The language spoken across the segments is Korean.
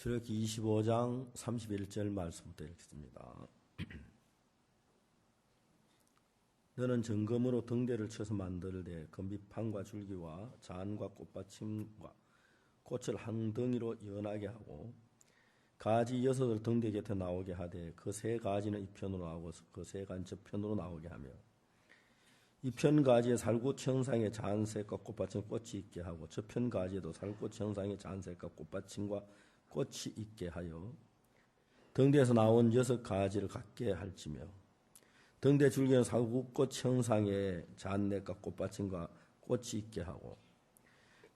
출애굽기 25장 31절 말씀부터 읽겠습니다. 너는 정금으로 등대를 쳐서 만들되 금비판과 줄기와 잔과 꽃받침과 꽃을 한 덩이로 연하게 하고 가지 6을 등대 곁에 나오게 하되 그 세 가지는 이편으로 나오고 그 세 가지는 저편으로 나오게 하며 이편 가지에 살구치 형상의 잔색과 꽃받침 꽃이 있게 하고 저편 가지에도 살구치 형상의 잔색과 꽃받침과 꽃이 있게 하여 등대에서 나온 6가지를 갖게 할지며 등대 줄기는 살구꽃 형상의 잔색과 꽃받침과 꽃이 있게 하고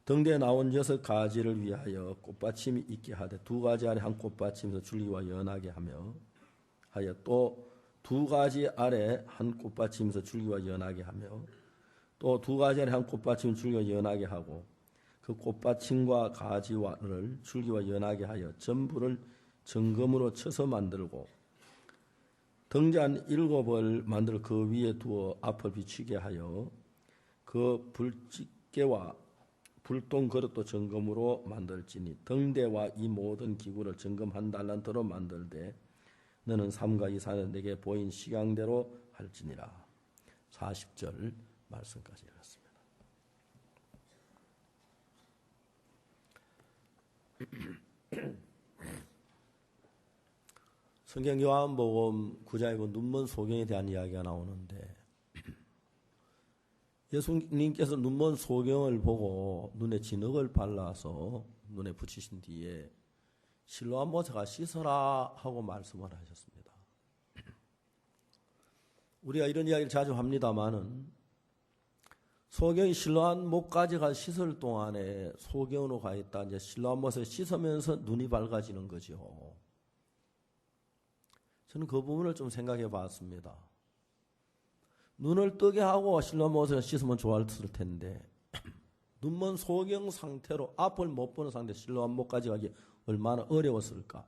등대에 나온 6가지를 위하여 꽃받침이 있게 하되 2가지 아래 한 꽃받침에서 줄기와 연하게 하며 또 2가지 아래 한 꽃받침에서 줄기와 연하게 하며 또 2가지 아래 한 꽃받침 줄기와 연하게 하고 그 꽃받침과 가지와를 줄기와 연하게 하여 전부를 정금으로 쳐서 만들고 등잔 7을 만들어 그 위에 두어 앞을 비추게 하여 그 불집게와 불똥 그릇도 정금으로 만들지니 등대와 이 모든 기구를 정금 1달란트로 만들되 너는 삼가 이 산에 내게 보인 식양대로 할지니라. 40절 말씀까지 읽었습니다. 성경 요한복음 9장이고 눈먼 소경에 대한 이야기가 나오는데 예수님께서 눈먼 소경을 보고 눈에 진흙을 발라서 눈에 붙이신 뒤에 실로암 모세가 씻어라 하고 말씀을 하셨습니다. 우리가 이런 이야기를 자주 합니다마는 소경이 실로암 못까지 가 씻을 동안에 소경으로 가 있다 이제 실로암 못을 씻으면서 눈이 밝아지는 거죠. 저는 그 부분을 좀 생각해 봤습니다. 눈을 뜨게 하고 실로암 못을 씻으면 좋았을 텐데 눈먼 소경 상태로 앞을 못 보는 상태 실로암 못까지 가기 얼마나 어려웠을까.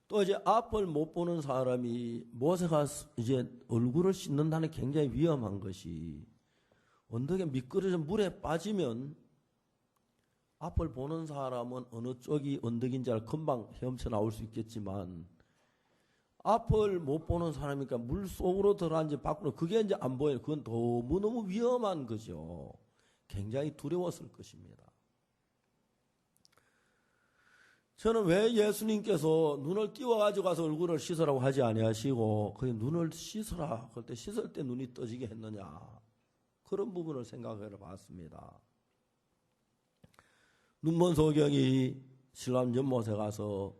또 이제 앞을 못 보는 사람이 모세가 이제 얼굴을 씻는다는 게 굉장히 위험한 것이 언덕에 미끄러져 물에 빠지면 앞을 보는 사람은 어느 쪽이 언덕인지 금방 헤엄쳐 나올 수 있겠지만 앞을 못 보는 사람이니까 물 속으로 들어간지 밖으로 그게 이제 안 보여요. 그건 너무너무 위험한 거죠. 굉장히 두려웠을 것입니다. 저는 왜 예수님께서 눈을 띄워가지고 가서 얼굴을 씻으라고 하지 아니하시고 그냥 눈을 씻으라 그럴 때 씻을 때 눈이 떠지게 했느냐 그런 부분을 생각해 봤습니다. 눈먼 소경이 실로암 연못에 가서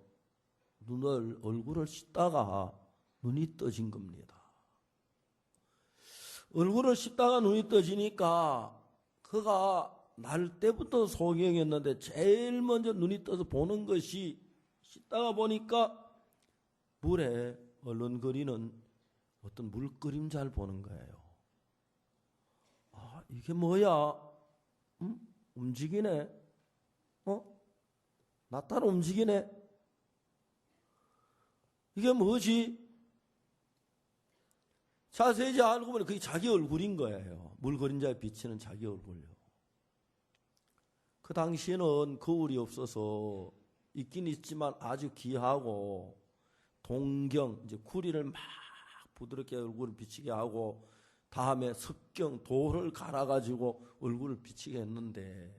얼굴을 씻다가 눈이 떠진 겁니다. 얼굴을 씻다가 눈이 떠지니까 그가 날 때부터 소경이었는데 제일 먼저 눈이 떠서 보는 것이 씻다가 보니까 물에 얼른거리는 어떤 물그림자를 보는 거예요. 아, 이게 뭐야? 움직이네? 나 따라 움직이네? 이게 뭐지? 자세히 알고 보니 그게 자기 얼굴인 거예요. 물그림자에 비치는 자기 얼굴요. 그 당시에는 거울이 없어서 있긴 있지만 아주 귀하고 동경, 이제 구리를 막 부드럽게 얼굴을 비치게 하고 다음에 석경, 돌을 갈아가지고 얼굴을 비치게 했는데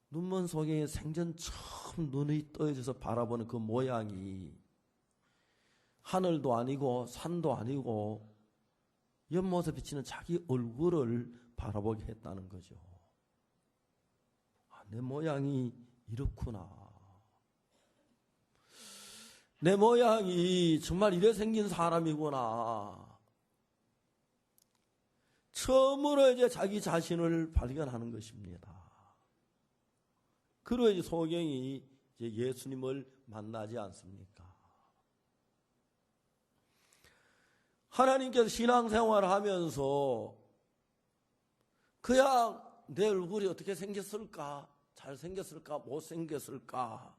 눈먼 소경이 생전 처음 눈이 떠져서 바라보는 그 모양이 하늘도 아니고 산도 아니고 연못에 비치는 자기 얼굴을 바라보게 했다는 거죠. 내 모양이 이렇구나. 내 모양이 정말 이래 생긴 사람이구나. 처음으로 이제 자기 자신을 발견하는 것입니다. 그리고 이제 소경이 이제 예수님을 만나지 않습니까? 하나님께서 신앙생활을 하면서 그냥 내 얼굴이 어떻게 생겼을까? 잘생겼을까? 못생겼을까?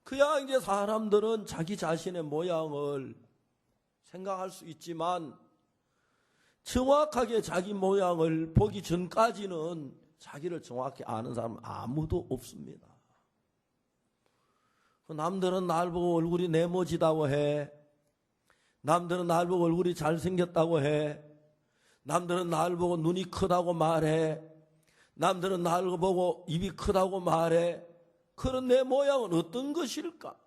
그냥 이제 사람들은 자기 자신의 모양을 생각할 수 있지만 정확하게 자기 모양을 보기 전까지는 자기를 정확히 아는 사람은 아무도 없습니다. 남들은 날 보고 얼굴이 네모지다고 해. 남들은 날 보고 얼굴이 잘생겼다고 해. 남들은 날 보고 눈이 크다고 말해. 남들은 날 보고 입이 크다고 말해. 그런 내 모양은 어떤 것일까?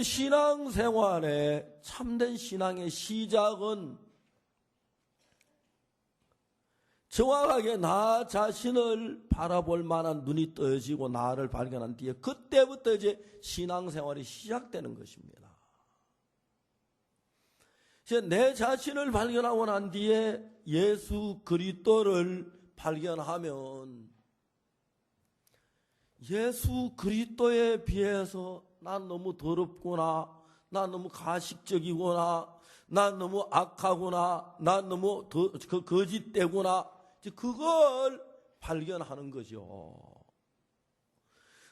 신앙생활의 참된 신앙의 시작은 정확하게 나 자신을 바라볼 만한 눈이 떠지고 나를 발견한 뒤에 그때부터 이제 신앙생활이 시작되는 것입니다. 이제 내 자신을 발견하고 난 뒤에 예수 그리스도를 발견하면 예수 그리스도에 비해서 난 너무 더럽구나, 난 너무 가식적이구나, 난 너무 악하구나, 난 너무 거짓되구나, 그걸 발견하는 거죠.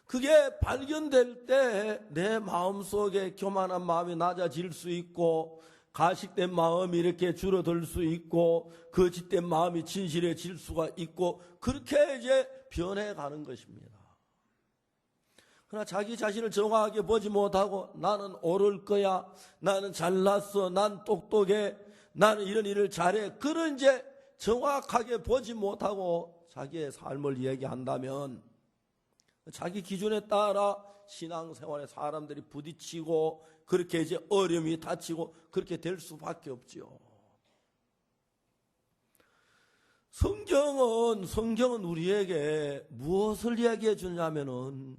그게 발견될 때 내 마음속에 교만한 마음이 낮아질 수 있고 가식된 마음이 이렇게 줄어들 수 있고 거짓된 마음이 진실해질 수가 있고 그렇게 이제 변해가는 것입니다. 그러나 자기 자신을 정확하게 보지 못하고 나는 옳을 거야, 나는 잘났어, 난 똑똑해, 나는 이런 일을 잘해, 그런 이제 정확하게 보지 못하고 자기의 삶을 얘기한다면 자기 기준에 따라 신앙생활에 사람들이 부딪히고 그렇게 이제 어려움이 닥치고 그렇게 될 수밖에 없지요. 성경은 우리에게 무엇을 이야기해 주냐면은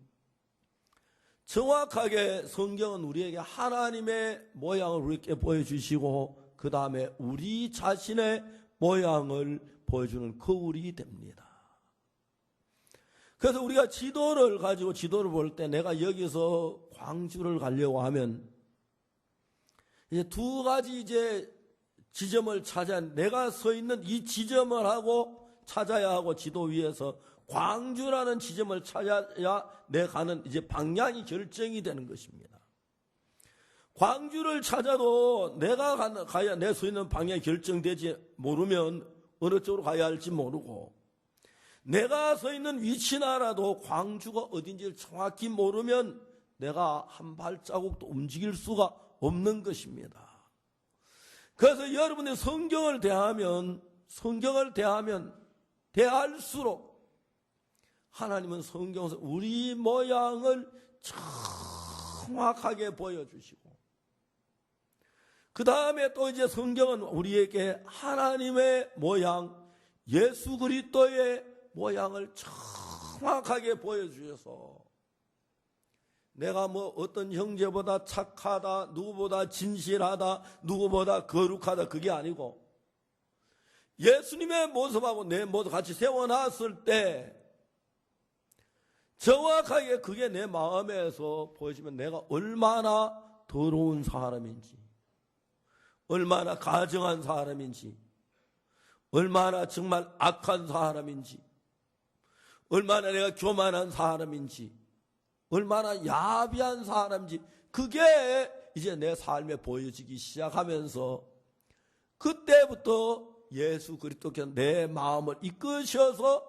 정확하게 성경은 우리에게 하나님의 모양을 우리에게 보여주시고 그 다음에 우리 자신의 모양을 보여주는 거울이 됩니다. 그래서 우리가 지도를 가지고 지도를 볼 때 내가 여기서 광주를 가려고 하면 이제 두 가지 이제 지점을 찾아 내가 서 있는 이 지점을 하고 찾아야 하고 지도 위에서 광주라는 지점을 찾아야 내 가는 이제 방향이 결정이 되는 것입니다. 광주를 찾아도 내가 가야 내 서 있는 방향이 결정되지 모르면 어느 쪽으로 가야 할지 모르고 내가 서 있는 위치나 알아도 광주가 어딘지를 정확히 모르면 내가 한 발자국도 움직일 수가 없는 것입니다. 그래서 여러분이 성경을 대할수록 하나님은 성경에서 우리 모양을 정확하게 보여주시고 그 다음에 또 이제 성경은 우리에게 하나님의 모양, 예수 그리스도의 모양을 정확하게 보여주셔서 내가 뭐 어떤 형제보다 착하다, 누구보다 진실하다, 누구보다 거룩하다 그게 아니고 예수님의 모습하고 내 모습 같이 세워놨을 때 정확하게 그게 내 마음에서 보여지면 내가 얼마나 더러운 사람인지, 얼마나 가증한 사람인지, 얼마나 정말 악한 사람인지, 얼마나 내가 교만한 사람인지, 얼마나 야비한 사람인지 그게 이제 내 삶에 보여지기 시작하면서 그때부터 예수 그리스도께서 내 마음을 이끄셔서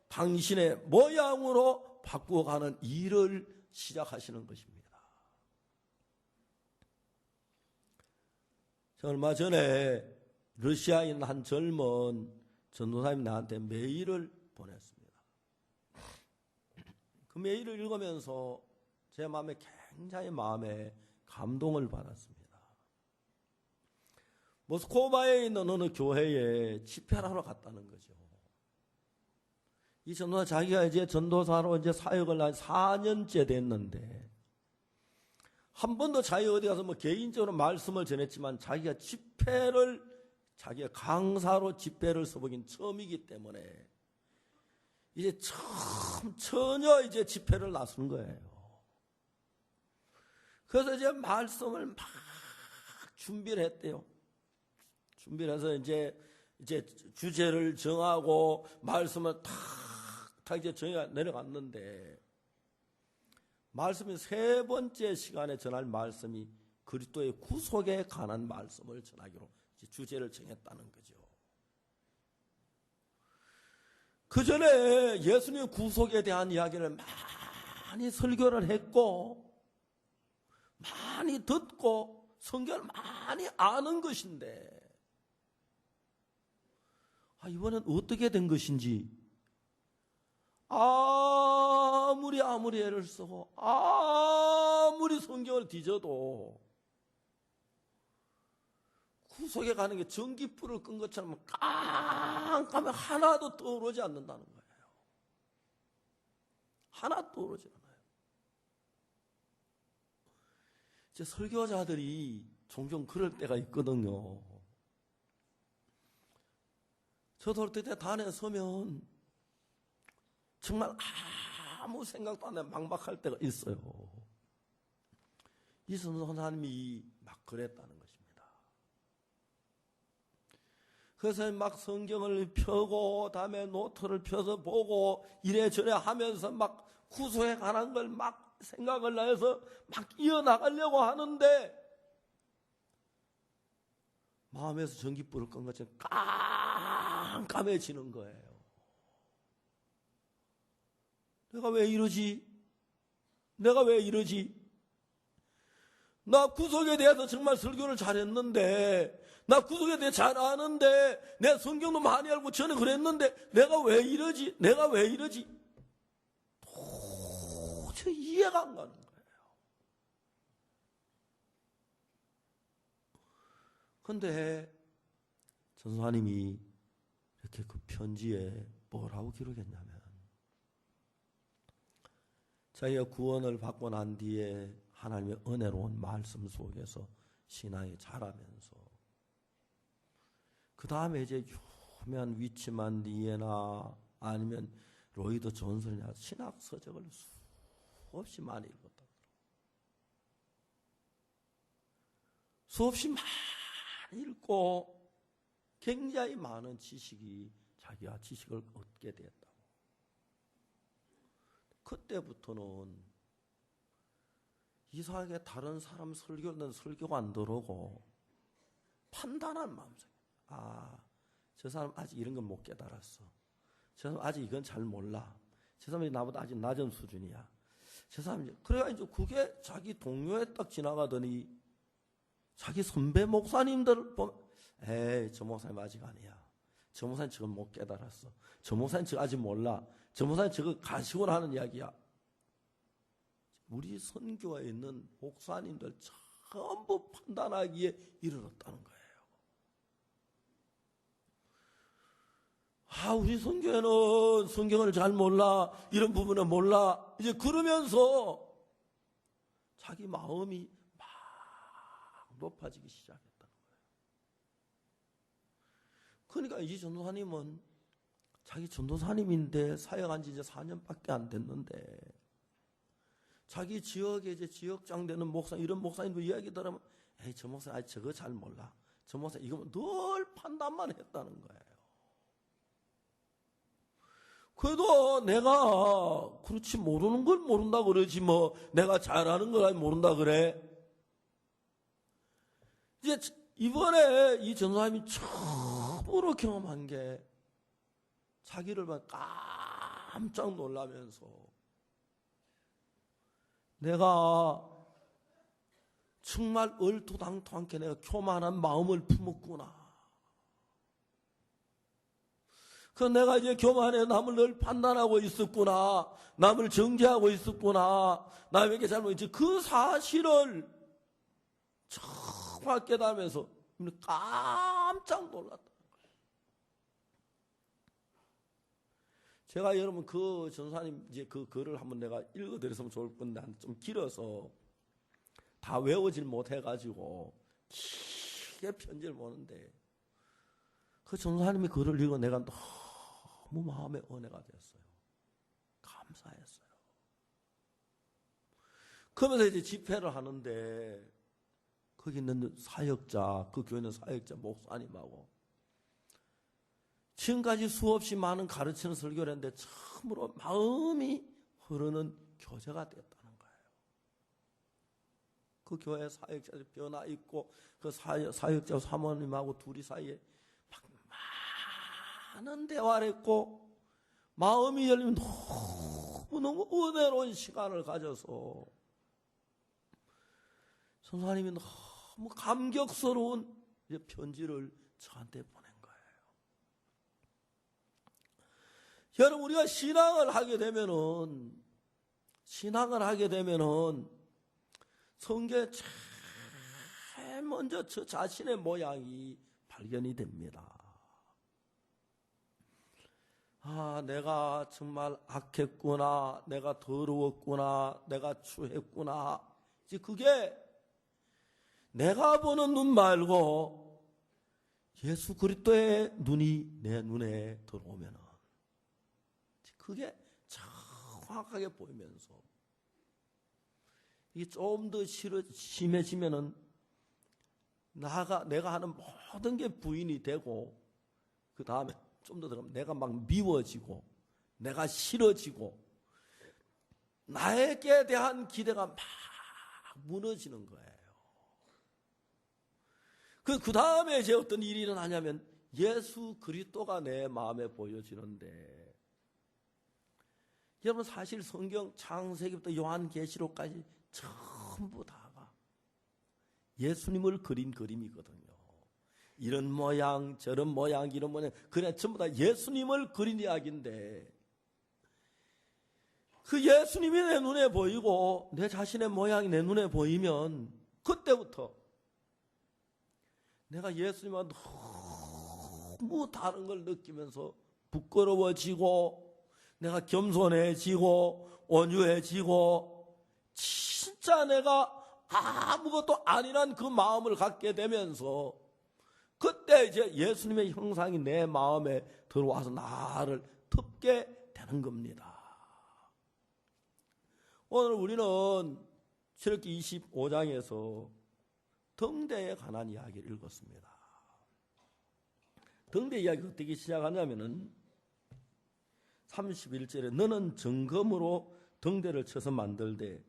당신의 모양으로 바꾸어가는 일을 시작하시는 것입니다. 얼마 전에 러시아에 있는 한 젊은 전도사님이 나한테 메일을 보냈습니다. 그 메일을 읽으면서 제 마음에 굉장히 감동을 받았습니다. 모스크바에 있는 어느 교회에 집회를 하러 갔다는 거죠. 이 전도사 자기가 이제 전도사로 이제 사역을 한 4년째 됐는데 한 번도 자기 어디 가서 뭐 개인적으로 말씀을 전했지만 자기가 자기가 강사로 집회를 서보긴 처음이기 때문에 이제 전혀 이제 집회를 나선 거예요. 그래서 이제 말씀을 막 준비를 했대요. 준비를 해서 이제 주제를 정하고 말씀을 탁 이제 정해 내려갔는데 말씀이 세 번째 시간에 전할 말씀이 그리스도의 구속에 관한 말씀을 전하기로 이제 주제를 정했다는 거죠. 그 전에 예수님의 구속에 대한 이야기를 많이 설교를 했고 많이 듣고 성경을 많이 아는 것인데 이번엔 어떻게 된 것인지 아무리 애를 쓰고 아무리 성경을 뒤져도 구속에 가는 게 전기불을 끈 것처럼 깜깜해 하나도 떠오르지 않는다는 거예요. 하나도 떠오르지 않아요. 이제 설교자들이 종종 그럴 때가 있거든요. 저도 어떨 때 단에 서면 정말 아무 생각도 안 나요. 막막할 때가 있어요. 이 선생님이 막 그랬다는 것입니다. 그래서 막 성경을 펴고 다음에 노트를 펴서 보고 이래저래 하면서 막 구속에 관한 걸 막 생각을 해서 막 이어나가려고 하는데 마음에서 전기불을 끈 것처럼 깜깜해지는 거예요. 내가 왜 이러지? 내가 왜 이러지? 나 구속에 대해서 정말 설교를 잘했는데 나 구속에 대해 잘 아는데 내 성경도 많이 알고 저는 그랬는데 내가 왜 이러지? 내가 왜 이러지? 도저히 이해가 안 가는 거예요. 그런데 전도사님이 이렇게 그 편지에 뭐라고 기록했냐면 자기가 구원을 받고 난 뒤에 하나님의 은혜로운 말씀 속에서 신앙이 자라면서 그 다음에 이제 유명한 위치만 니에나 아니면 로이드 존슨이나 신학 서적을 수없이 많이 읽었다. 수없이 많이 읽고 굉장히 많은 지식이 자기가 지식을 얻게 됐다고. 그때부터는 이상하게 다른 사람 설교는 설교가 안 들어오고 판단한 마음속에 저 사람 아직 이런 건 못 깨달았어. 저 사람 아직 이건 잘 몰라. 저 사람이 나보다 아직 낮은 수준이야. 저 사람이 그래야 이제 그게 자기 동료에 딱 지나가더니 자기 선배 목사님들 보면 저 목사님 아직 아니야. 저 목사님 지금 못 깨달았어. 저 목사님 지금 아직 몰라. 저 목사님 저거 가시고 하는 이야기야. 우리 선교에 있는 목사님들 전부 판단하기에 이르렀다는 거예요. 우리 선교회는 성경을 잘 몰라. 이런 부분은 몰라. 이제 그러면서 자기 마음이 막 높아지기 시작했다는 거예요. 그러니까 이 전도사님은 자기 전도사님인데 사역한 지 이제 4년밖에 안 됐는데 자기 지역에 이제 지역장 되는 목사, 이런 목사님도 이야기 들으면 저 목사 아직 저거 잘 몰라. 저 목사 이거 늘 판단만 했다는 거예요. 그래도 내가 그렇지 모르는 걸 모른다 그러지 뭐 내가 잘하는 걸 모른다 그래. 이제 이번에 이 전도사님이 처음으로 경험한 게 자기를 깜짝 놀라면서 내가 정말 얼토당토않게 내가 교만한 마음을 품었구나. 내가 이제 교만해 남을 늘 판단하고 있었구나. 남을 정죄하고 있었구나. 남에게 잘못했지. 그 사실을 정말 깨달으면서 깜짝 놀랐다. 제가 여러분 그 전사님 이제 그 글을 한번 내가 읽어드렸으면 좋을 건데 좀 길어서 다 외우질 못해가지고 길게 편지를 보는데 그 전사님이 글을 읽어 내가 너무 마음에 은혜가 됐어요. 감사했어요. 그러면서 이제 집회를 하는데 거기 있는 사역자, 그 교회 있는 사역자 목사님하고 지금까지 수없이 많은 가르치는 설교를 했는데 처음으로 마음이 흐르는 교제가 됐다는 거예요. 그 교회 사역자들 변화 있고 그 사역자 사모님하고 둘이 사이에 막 많은 대화를 했고 마음이 열리면 너무너무 은혜로운 시간을 가져서 성사님이 너무 감격스러운 편지를 저한테 보낸 거예요. 여러분, 우리가 신앙을 하게 되면은 성경에 제일 먼저 저 자신의 모양이 발견이 됩니다. 내가 정말 악했구나, 내가 더러웠구나, 내가 추했구나. 이제 그게 내가 보는 눈 말고 예수 그리스도의 눈이 내 눈에 들어오면은 그게 정확하게 보이면서 이게 좀 더 심해지면은 내가 하는 모든 게 부인이 되고, 그 다음에 좀 더 들어가면 내가 막 미워지고, 내가 싫어지고, 나에게 대한 기대가 막 무너지는 거예요. 그 다음에 이제 어떤 일이 일어나냐면 예수 그리스도가 내 마음에 보여지는데, 여러분, 사실 성경 창세기부터 요한계시록까지 전부 다가 예수님을 그린 그림이거든요. 이런 모양, 저런 모양, 이런 모양, 그냥 전부 다 예수님을 그린 이야기인데, 그 예수님이 내 눈에 보이고 내 자신의 모양이 내 눈에 보이면 그때부터 내가 예수님과 너무 다른 걸 느끼면서 부끄러워지고, 내가 겸손해지고 온유해지고, 진짜 내가 아무것도 아니란 그 마음을 갖게 되면서, 그때 이제 예수님의 형상이 내 마음에 들어와서 나를 덮게 되는 겁니다. 오늘 우리는 출애굽기 25장에서 등대에 관한 이야기를 읽었습니다. 등대 이야기가 어떻게 시작하냐면은 31절에 너는 정금으로 등대를 쳐서 만들되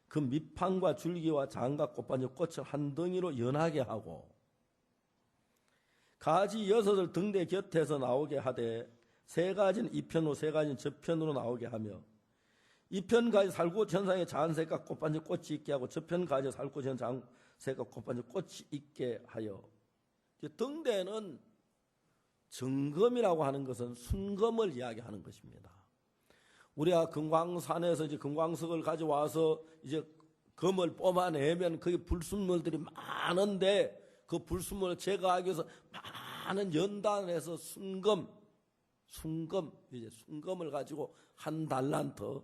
그 밑판과 줄기와 장과 꽃반지 꽃을 한 덩이로 연하게 하고 가지 6을 등대 곁에서 나오게 하되 세 가지는 이편으로 세 가지는 저편으로 나오게 하며 이편 가지 살구 현상에 잔색과 꽃반지 꽃이 있게 하고 저편 가지 살구 현상 색과 꽃반지 꽃이 있게 하여. 등대는 정금이라고 하는 것은 순금을 이야기하는 것입니다. 우리가 금광산에서 이제 금광석을 가져와서 이제 금을 뽑아내면 거기 불순물들이 많은데 그 불순물을 제거하기 위해서 많은 연단에서 순금을 가지고 한 달란트는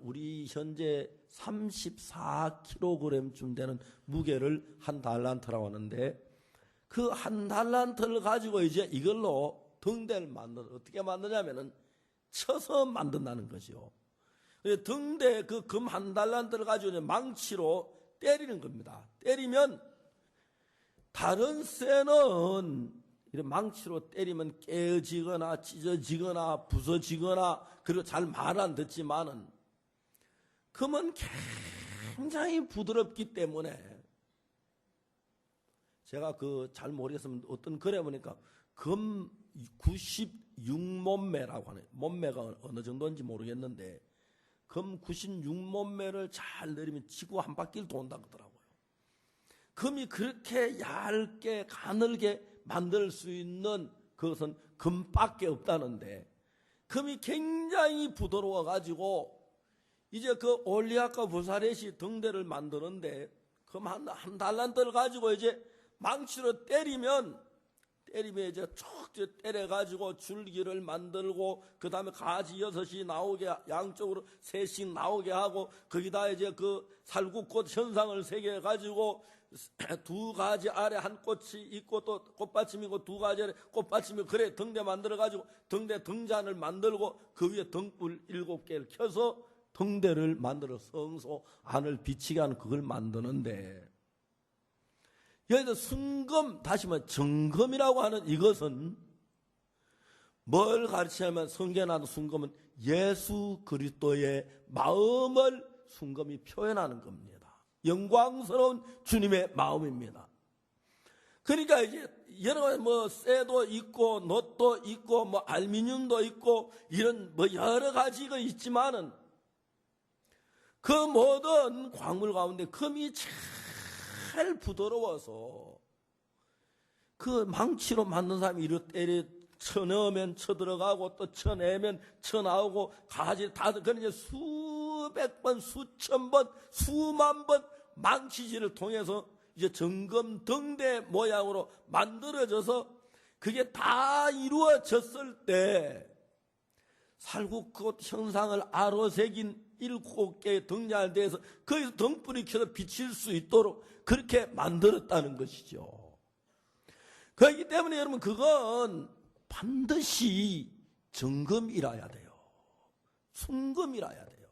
우리 현재 34kg쯤 되는 무게를 한 달란트라고 하는데, 그 한 달란트를 가지고 이제 이걸로 등대를 어떻게 만드냐면은 쳐서 만든다는 것이요. 등대 그 금 한 달란트를 가지고 이제 망치로 때리는 겁니다. 때리면 다른 쇠는 이렇게 망치로 때리면 깨어지거나 찢어지거나 부서지거나, 그리고 잘 말 안 듣지만은 금은 굉장히 부드럽기 때문에, 제가 잘 모르겠으면 어떤 글에 보니까 금 96몸매라고 하네. 몸매가 어느 정도인지 모르겠는데 금 96몸매를 잘 내리면 지구 한 바퀴를 돈다고 하더라고요. 금이 그렇게 얇게 가늘게 만들 수 있는 그것은 금밖에 없다는데, 금이 굉장히 부드러워 가지고 이제 그 올리아카 부사렛이 등대를 만드는데 금 한 달란트를 가지고 이제 망치로 때리면 이제 쭉 때려 가지고 줄기를 만들고, 그 다음에 가지 6이 나오게, 양쪽으로 3씩 나오게 하고, 거기다 이제 그 살구꽃 현상을 새겨 가지고 2가지 아래 한 꽃이 있고 또 꽃받침이고 2가지 아래 꽃받침이, 그래 등대 만들어 가지고 등대 등잔을 만들고 그 위에 등불 7개를 켜서 등대를 만들어 성소 안을 비치게 하는 그걸 만드는데, 여기서 순금, 다시 말해 정금이라고 하는 이것은 뭘 가르치냐면, 성경에 나온 순금은 예수 그리스도의 마음을 순금이 표현하는 겁니다. 영광스러운 주님의 마음입니다. 그러니까 이제 여러 가지 뭐 쇠도 있고 놋도 있고 뭐 알루미늄도 있고 이런 뭐 여러 가지가 있지만은 그 모든 광물 가운데 금이 잘 부드러워서 그 망치로 만든 사람이 이렇게 때려 쳐넣으면 쳐들어가고 또 쳐내면 쳐나오고 가지 다 그런 이제 수백 번, 수천 번, 수만 번 망치질을 통해서 이제 정금등대 모양으로 만들어져서 그게 다 이루어졌을 때 살구꽃 형상을 아로새긴 7개의 등잔을 대해서 거기서 등불이 켜서 비칠 수 있도록 그렇게 만들었다는 것이죠. 그렇기 때문에 여러분 그건 반드시 정금이라야 돼요. 순금이라야 돼요.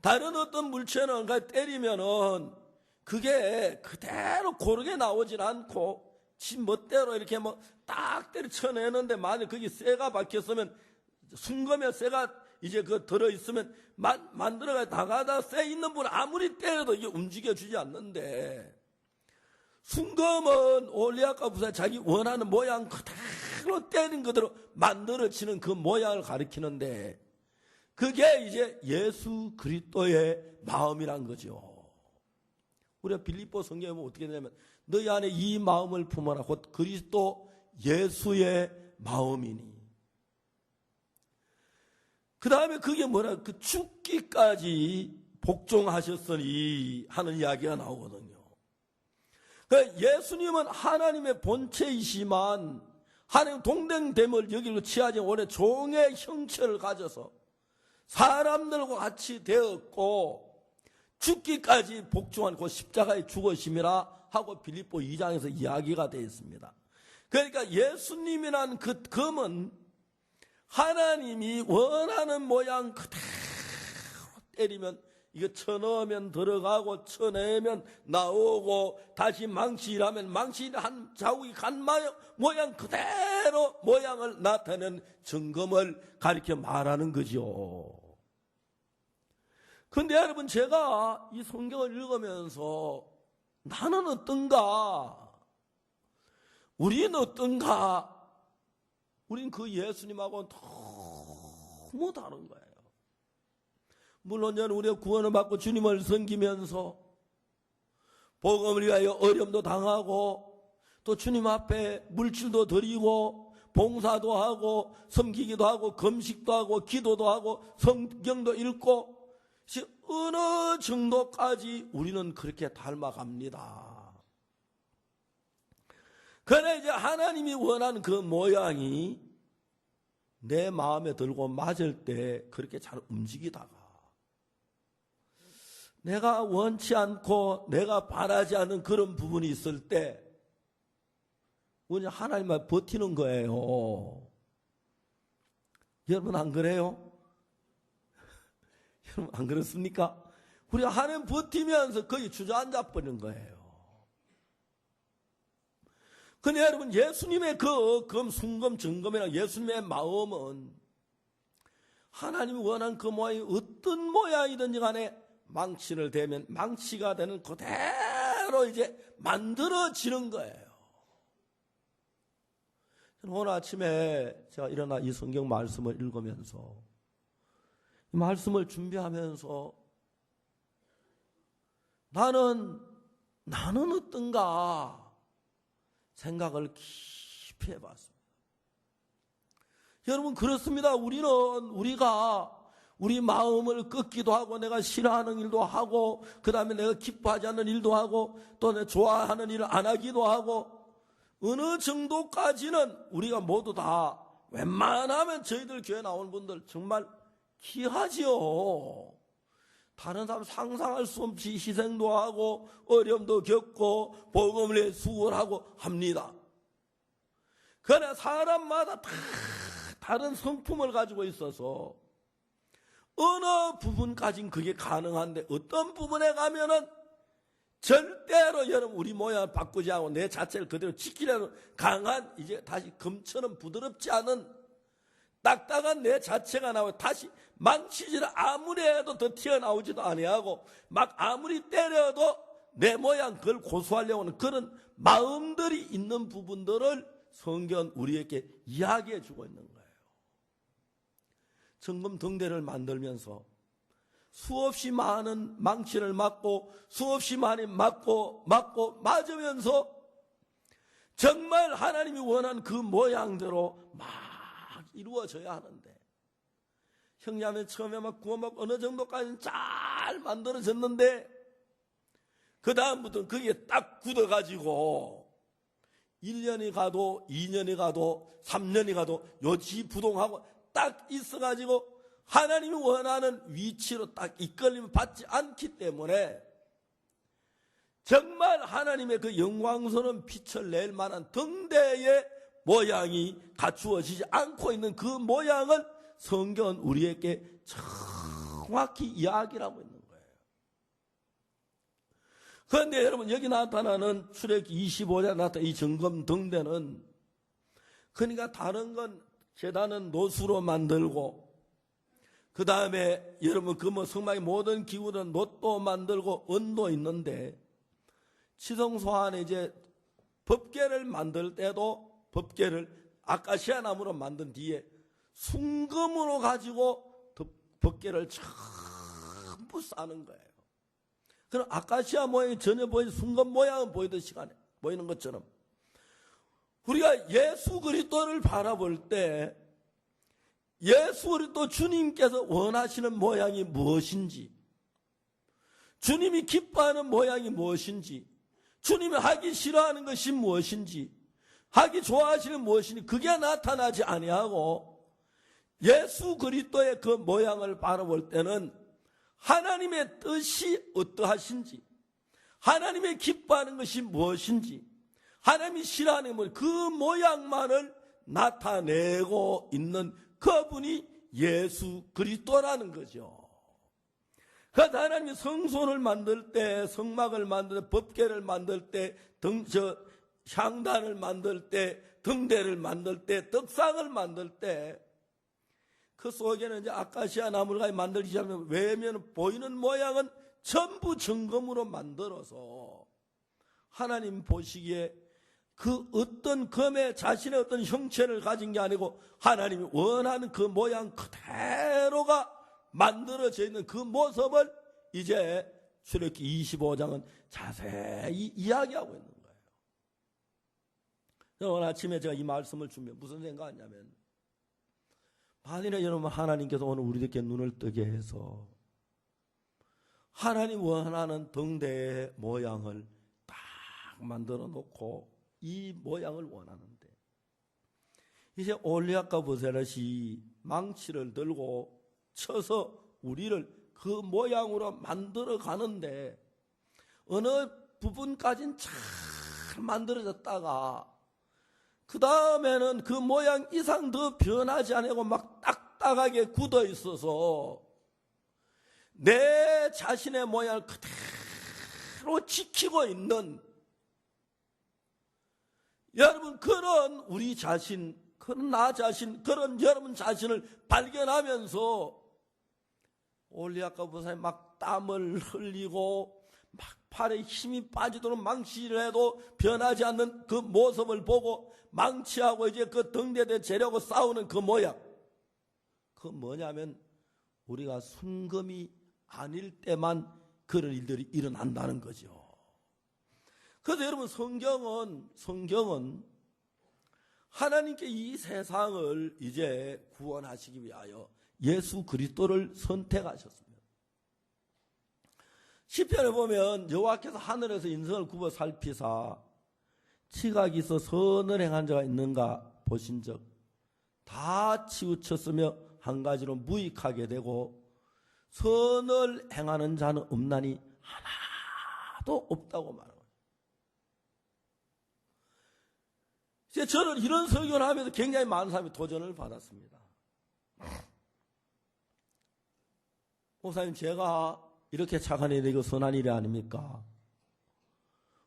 다른 어떤 물체는 때리면은 그게 그대로 고르게 나오질 않고 지 멋대로 이렇게 뭐 딱 때려 쳐내는데 만약 거기 쇠가 박혔으면 순금에 쇠가 이제 그 들어있으면 만들어가 다가다 쇠 있는 분은 아무리 때려도 이게 움직여주지 않는데 순금은 올리아카 부사 자기 원하는 모양 그대로 때린 그대로 만들어지는 그 모양을 가리키는데 그게 이제 예수 그리스도의 마음이란 거죠. 우리가 빌립보 성경에 보면 어떻게 되냐면 너희 안에 이 마음을 품어라 곧 그리스도 예수의 마음이니. 그 다음에 그게 뭐라 그 죽기까지 복종하셨으니 하는 이야기가 나오거든요. 그러니까 예수님은 하나님의 본체이시만 하나님 동등됨을 여기로 취하지 원래 종의 형체를 가져서 사람들과 같이 되었고 죽기까지 복종한 그 십자가의 죽으심이라 하고 빌립보 2장에서 이야기가 되어 있습니다. 그러니까 예수님이란 그 검은 하나님이 원하는 모양 그대로 때리면 이거 쳐넣으면 들어가고 쳐내면 나오고 다시 망치라면 망치 한 자국이 간 모양 그대로 모양을 나타내는 정금을 가리켜 말하는 거죠. 근데 여러분 제가 이 성경을 읽으면서 나는 어떤가? 우리는 어떤가? 우린 그 예수님하고는 너무 다른 거예요. 물론 우리가 구원을 받고 주님을 섬기면서 복음을 위하여 어려움도 당하고 또 주님 앞에 물질도 드리고 봉사도 하고 섬기기도 하고 금식도 하고 기도도 하고 성경도 읽고 어느 정도까지 우리는 그렇게 닮아갑니다. 그러나 이제 하나님이 원하는 그 모양이 내 마음에 들고 맞을 때 그렇게 잘 움직이다가 내가 원치 않고 내가 바라지 않는 그런 부분이 있을 때 그냥 하나님만 버티는 거예요. 여러분 안 그래요? 여러분 안 그렇습니까? 우리가 하나님 버티면서 거기 주저앉아 버리는 거예요. 근데 여러분 예수님의 그 순금 정금이나 예수님의 마음은 하나님이 원하는 그 모양이 어떤 모양이든지 간에 망치를 대면 망치가 되는 그대로 이제 만들어지는 거예요. 오늘 아침에 제가 일어나 이 성경 말씀을 읽으면서 이 말씀을 준비하면서 나는 어떤가 생각을 깊이 해봤습니다. 여러분 그렇습니다. 우리가 우리 마음을 꺾기도 하고 내가 싫어하는 일도 하고 그 다음에 내가 기뻐하지 않는 일도 하고 또 내가 좋아하는 일을 안 하기도 하고 어느 정도까지는 우리가 모두 다 웬만하면 저희들 교회 나오는 분들 정말 귀하지요. 다른 사람 상상할 수 없이 희생도 하고 어려움도 겪고 복음을 위해 수고하고 합니다. 그러나 사람마다 다 다른 성품을 가지고 있어서 어느 부분까지는 그게 가능한데 어떤 부분에 가면은 절대로 여러분 우리 모양을 바꾸지 않고 내 자체를 그대로 지키려는 강한 이제 다시 금처럼 부드럽지 않은 딱딱한 내 자체가 나와 다시 망치질을 아무리 해도 더 튀어나오지도 아니하고 막 아무리 때려도 내 모양 그걸 고수하려고 하는 그런 마음들이 있는 부분들을 성경은 우리에게 이야기해 주고 있는 거예요. 정금 등대를 만들면서 수없이 많은 망치를 맞고 수없이 많이 맞고 맞으면서 정말 하나님이 원하는 그 모양대로 막 이루어져야 하는데, 형제자매 처음에 막 구워먹고 어느 정도까지는 잘 만들어졌는데 그 다음부터는 그게 딱 굳어가지고 1년이 가도 2년이 가도 3년이 가도 요지부동하고 딱 있어가지고 하나님이 원하는 위치로 딱 이끌림을 받지 않기 때문에 정말 하나님의 그 영광스러운 빛을 낼 만한 등대의 모양이 갖추어지지 않고 있는 그 모양을 성경은 우리에게 정확히 이야기를 하고 있는 거예요. 그런데 여러분, 여기 나타나는 출애굽기 25장에 나타난 이 정금 등대는, 그러니까 다른 건 제단은 노수로 만들고, 그 다음에 여러분 그 뭐 성막의 모든 기구는 놋도 만들고 은도 있는데, 지성소 안에 이제 법궤를 만들 때도 법궤를 아카시아 나무로 만든 뒤에 순금으로 가지고 법궤를 전부 싸는 거예요. 그럼 아카시아 모양이 전혀 보이지 순금 모양은 보이던 시간에 보이는 것처럼 우리가 예수 그리스도를 바라볼 때 예수 그리스도 주님께서 원하시는 모양이 무엇인지, 주님이 기뻐하는 모양이 무엇인지, 주님이 하기 싫어하는 것이 무엇인지, 하기 좋아하시는 무엇인지 그게 나타나지 아니하고 예수 그리스도의 그 모양을 바라볼 때는 하나님의 뜻이 어떠하신지, 하나님의 기뻐하는 것이 무엇인지, 하나님이 싫어하는 그 모양만을 나타내고 있는 그분이 예수 그리스도라는 거죠. 그래서 하나님이 성소를 만들 때, 성막을 만들 때, 법궤를 만들 때, 향단을 만들 때, 등대를 만들 때, 떡상을 만들 때, 그 속에는 이제 아카시아 나무를 만들기 시작하면, 왜냐면 보이는 모양은 전부 정금으로 만들어서 하나님 보시기에 그 어떤 금의 자신의 어떤 형체를 가진 게 아니고 하나님이 원하는 그 모양 그대로가 만들어져 있는 그 모습을 이제 출애굽기 25장은 자세히 이야기하고 있는 거예요. 오늘 아침에 제가 이 말씀을 주면 무슨 생각하냐면, 만일에 여러분 하나님께서 오늘 우리에게 눈을 뜨게 해서 하나님 원하는 등대의 모양을 딱 만들어 놓고 이 모양을 원하는데, 이제 올리앗과 보세렛이 망치를 들고 쳐서 우리를 그 모양으로 만들어 가는데 어느 부분까지는 잘 만들어졌다가 그 다음에는 그 모양 이상 더 변하지 않고 막 딱딱하게 굳어 있어서 내 자신의 모양을 그대로 지키고 있는, 여러분 그런 우리 자신, 그런 나 자신, 그런 여러분 자신을 발견하면서 올리앗과 보세렛이 막 땀을 흘리고 막 팔에 힘이 빠지도록 망치를 해도 변하지 않는 그 모습을 보고 망치하고 이제 그 등대대 재려고 싸우는 그 모양, 그 뭐냐면 우리가 순금이 아닐 때만 그런 일들이 일어난다는 거죠. 그래서 여러분 성경은 하나님께 이 세상을 이제 구원하시기 위하여 예수 그리스도를 선택하셨습니다. 시편에 보면 여호와께서 하늘에서 인생을 굽어 살피사 지각이 있어 선을 행한 자가 있는가 보신즉 다 치우쳤으며 한 가지로 무익하게 되고 선을 행하는 자는 없나니 하나도 없다고 말합니다. 이제 저는 이런 설교를 하면서 굉장히 많은 사람이 도전을 받았습니다. 목사님, 제가 이렇게 착한 일이고 선한 일이 아닙니까?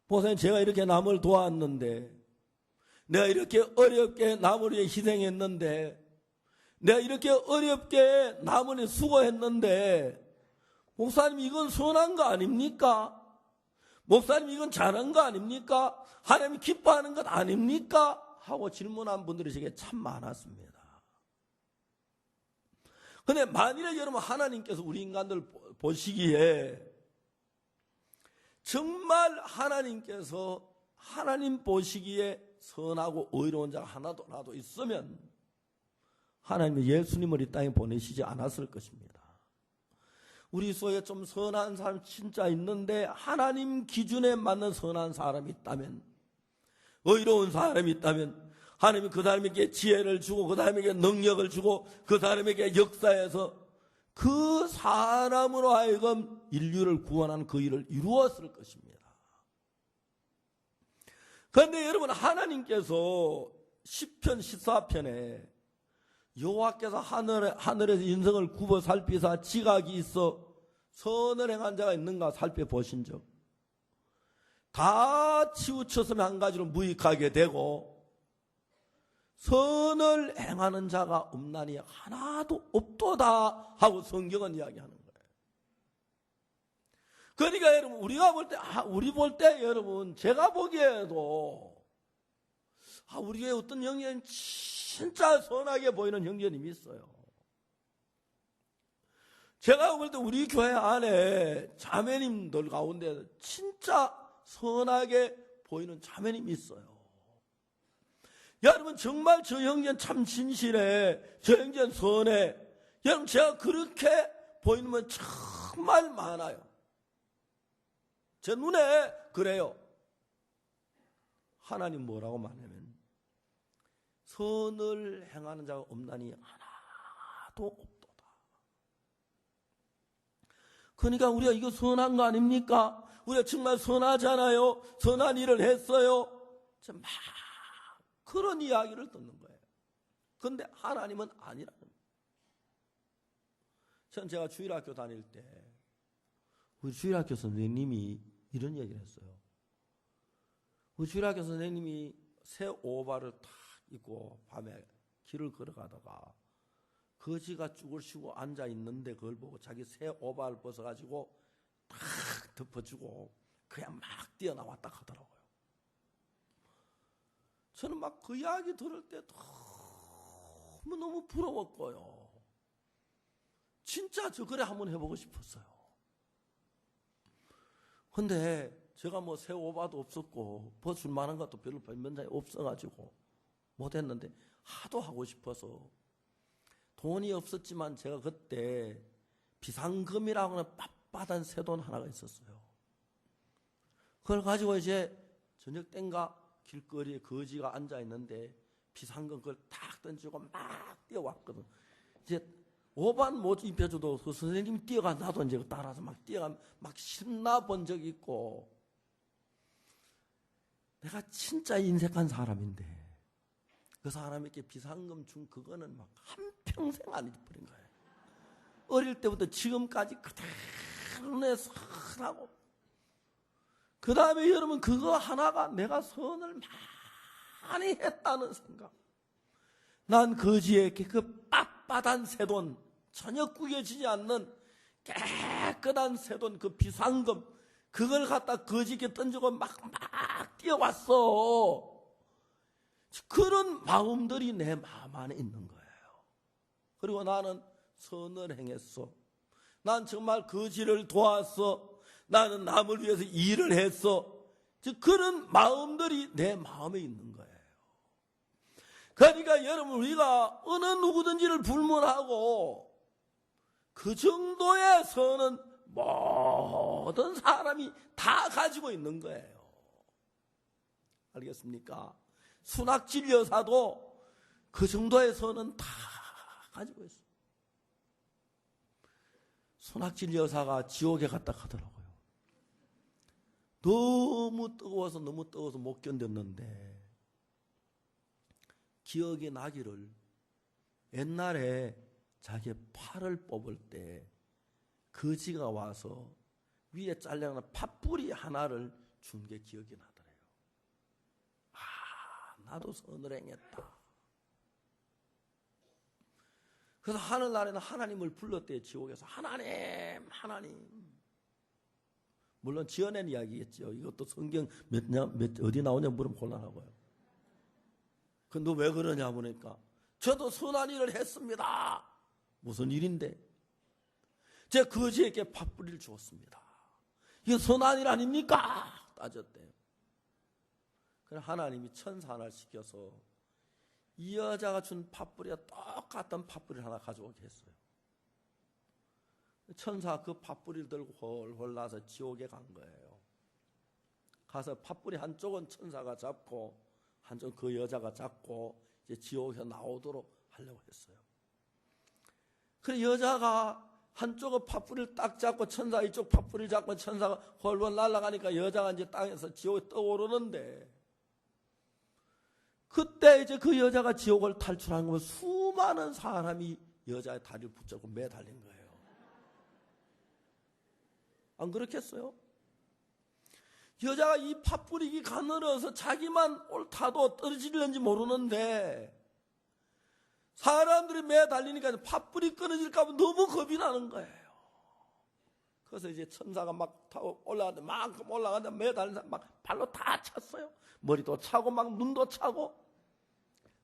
목사님, 제가 이렇게 남을 도왔는데, 내가 이렇게 어렵게 남을 위해 희생했는데, 내가 이렇게 어렵게 남을 위해 수고했는데, 목사님 이건 선한 거 아닙니까? 목사님 이건 잘한 거 아닙니까? 하나님이 기뻐하는 것 아닙니까? 하고 질문한 분들이 제게 참 많았습니다. 근데 만일에 여러분 하나님께서 우리 인간들 보시기에 정말 하나님께서 하나님 보시기에 선하고 의로운 자가 하나도 나도 있으면 하나님이 예수님을 이 땅에 보내시지 않았을 것입니다. 우리 속에 좀 선한 사람 진짜 있는데 하나님 기준에 맞는 선한 사람이 있다면, 의로운 사람이 있다면 하나님이 그 사람에게 지혜를 주고 그 사람에게 능력을 주고 그 사람에게 역사해서 그 사람으로 하여금 인류를 구원하는 그 일을 이루었을 것입니다. 그런데 여러분, 하나님께서 시편 14편에 여호와께서 하늘에서 인성을 굽어 살피사 지각이 있어 선을 행한 자가 있는가 살펴보신 적, 다 치우쳤으면 한 가지로 무익하게 되고 선을 행하는 자가 없나니 하나도 없도다 하고 성경은 이야기하는 거예요. 그러니까 여러분, 우리가 볼 때 여러분, 제가 보기에도 우리 교회 어떤 형제는 진짜 선하게 보이는 형제님이 있어요. 제가 볼 때 우리 교회 안에 자매님들 가운데 진짜 선하게 보이는 자매님이 있어요. 여러분, 정말 저 형제는 참 진실해, 저 형제는 선해. 여러분, 제가 그렇게 보이는 분 정말 많아요. 제 눈에 그래요. 하나님 뭐라고 말하냐면 선을 행하는 자가 없나니 하나도 없도다. 그러니까 우리가 이거 선한 거 아닙니까? 우리가 정말 선하잖아요. 선한 일을 했어요. 막 그런 이야기를 듣는 거예요. 그런데 하나님은 아니라는 거예요. 제가 주일학교 다닐 때 우리 주일학교 선생님이 이런 얘기를 했어요. 우리 주일학교 선생님이 새 오바를 탁 입고 밤에 길을 걸어가다가 거지가 쭈글 쉬고 앉아 있는데 그걸 보고 자기 새 오바를 벗어가지고 탁 덮어주고 그냥 막 뛰어나왔다 하더라고요. 저는 막 그 이야기 들을 때 너무 부러웠고요. 진짜 저 그래 한번 해보고 싶었어요. 근데 제가 뭐 새 오바도 없었고 벗을 만한 것도 별로 변변장이 없어가지고 못했는데 하도 하고 싶어서 돈이 없었지만 제가 그때 비상금이라고 하는 빳빳한 새돈 하나가 있었어요. 그걸 가지고 이제 저녁 땐가 길거리에 거지가 앉아있는데 비상금 그걸 탁 던지고 막 뛰어왔거든. 이제 오반 못 입혀줘도 그 선생님이 뛰어가 나도 이제 따라서 막 뛰어가 막 신나본 적이 있고, 내가 진짜 인색한 사람인데 그 사람에게 비상금 준 그거는 막 한평생 안 잊어버린 거예요. 어릴 때부터 지금까지 그대로 내 선하고, 그 다음에 여러분 그거 하나가 내가 선을 많이 했다는 생각. 난 거지에게 그 빳빳한 새돈, 전혀 구겨지지 않는 깨끗한 새돈, 그 비상금, 그걸 갖다 거지게 던지고 막 뛰어왔어. 그런 마음들이 내 마음 안에 있는 거예요. 그리고 나는 선을 행했어. 난 정말 거지를 도왔어. 나는 남을 위해서 일을 했어. 그런 마음들이 내 마음에 있는 거예요. 그러니까 여러분, 우리가 어느 누구든지를 불문하고 그 정도의 선은 모든 사람이 다 가지고 있는 거예요. 알겠습니까? 순학질 여사도 그 정도의 선은 다 가지고 있어요. 순학질 여사가 지옥에 갔다 가더라고요. 너무 뜨거워서 못 견뎠는데 기억이 나기를, 옛날에 자기 팔을 뽑을 때 거지가 와서 위에 잘려나는 팥뿌리 하나를 준 게 기억이 나더래요. 나도 선을 행했다. 그래서 하늘날에는 하나님을 불렀대요. 지옥에서 하나님 물론 지어낸 이야기겠죠. 이것도 성경 어디 나오냐 물으면 곤란하고요. 근데 왜 그러냐 보니까 저도 선한 일을 했습니다. 무슨 일인데? 제가 거지에게 팥뿌리를 주었습니다. 이게 선한 일 아닙니까? 따졌대요. 그래서 하나님이 천사 하나를 시켜서 이 여자가 준 팥뿌리와 똑같은 팥뿌리를 하나 가져오게 했어요. 천사가 그 팥뿌리를 들고 홀홀 나서 지옥에 간 거예요. 가서 팥뿌리 한쪽은 천사가 잡고 한쪽은 그 여자가 잡고 이제 지옥에서 나오도록 하려고 했어요. 그래서 여자가 한쪽은 팥뿌리를 딱 잡고 천사 이쪽 팥뿌리를 잡고 천사가 홀홀 날아가니까 여자가 이제 땅에서 지옥에 떠오르는데 그때 이제 그 여자가 지옥을 탈출한 거면 수많은 사람이 여자의 다리를 붙잡고 매달린 거예요. 안 그렇겠어요? 여자가 이 팥뿌리기 가늘어서 자기만 옳다도 떨어지는지 모르는데 사람들이 매달리니까 팥뿌리 끊어질까 봐 너무 겁이 나는 거예요. 그래서 이제 천사가 막 타고 올라가는데 만큼 올라가는데 매달린 사람 막 발로 다 찼어요. 머리도 차고 막 눈도 차고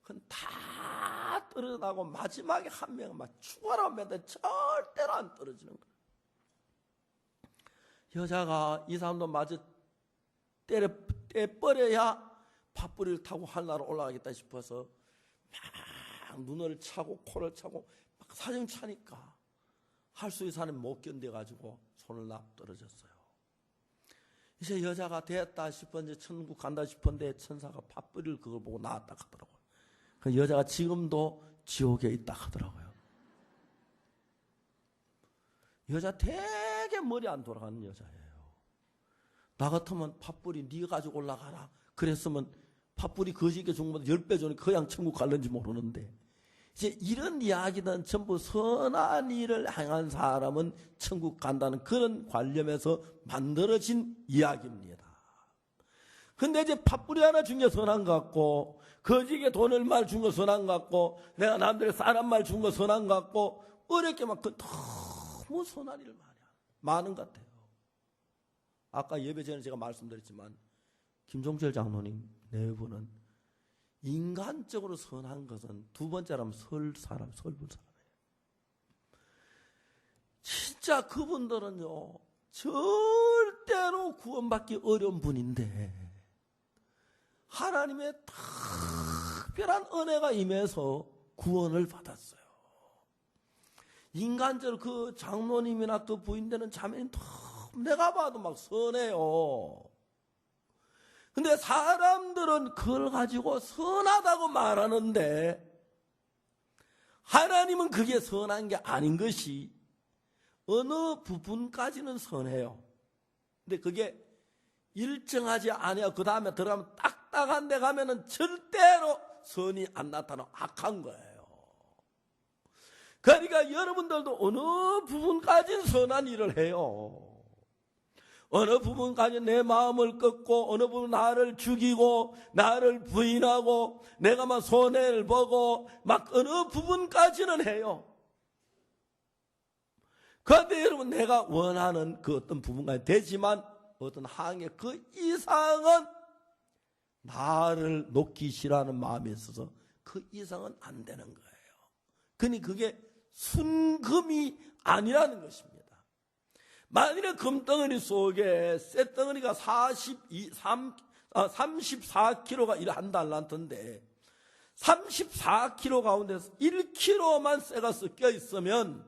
그건 다 떨어져나고 마지막에 한 명은 막 죽어라 매달 절대로 안 떨어지는 거예요. 여자가 이 사람도 마저 떼버려야 팥뿌리를 타고 하늘나라로 올라가겠다 싶어서 막 눈을 차고 코를 차고 막 사정 차니까 할 수 있는 사람이 못 견뎌가지고 손을 납 떨어졌어요. 이제 여자가 됐다 싶었는데 천국 간다 싶었는데 천사가 팥뿌리를 그걸 보고 나왔다 하더라고요. 그 여자가 지금도 지옥에 있다 하더라고요. 여자 되게 머리 안 돌아가는 여자예요. 나 같으면 팥뿌리 네가 가지고 올라가라. 그랬으면 팥뿌리 거지게 죽은 것보다 10배 전에 그냥 천국 갈는지 모르는데 이제 이런 이야기는 전부 선한 일을 행한 사람은 천국 간다는 그런 관념에서 만들어진 이야기입니다. 근데 이제 팥뿌리 하나 준 게 선한 것 같고 거지게 돈 얼마 준 거 선한 것 같고 내가 남들의 쌀한 말 준 거 선한 것 같고 어렵게 막 너무 선한 일을 많은 것 같아요. 아까 예배 전에 제가 말씀드렸지만 김종철 장로님 네 분은 인간적으로 선한 것은 두 번째라면 설불 사람이에요. 진짜 그분들은요 절대로 구원받기 어려운 분인데 하나님의 특별한 은혜가 임해서 구원을 받았어요. 인간적으로 그 장로님이나 그 부인되는 자매는 내가 봐도 막 선해요. 근데 사람들은 그걸 가지고 선하다고 말하는데 하나님은 그게 선한 게 아닌 것이 어느 부분까지는 선해요. 근데 그게 일정하지 않아요. 그 다음에 들어가면 딱딱한 데 가면은 절대로 선이 안 나타나고 악한 거예요. 그러니까 여러분들도 어느 부분까지는 선한 일을 해요. 어느 부분까지 내 마음을 꺾고 어느 부분 나를 죽이고 나를 부인하고 내가 막 손해를 보고 막 어느 부분까지는 해요. 그런데 여러분 내가 원하는 그 어떤 부분까지 되지만 어떤 항의 그 이상은 나를 놓기 싫어하는 마음이 있어서 그 이상은 안 되는 거예요. 그러니 그게 순금이 아니라는 것입니다. 만일에 금덩어리 속에 쇳덩어리가 34kg가 1달란트인데 34kg 가운데서 1kg만 쇠가 섞여 있으면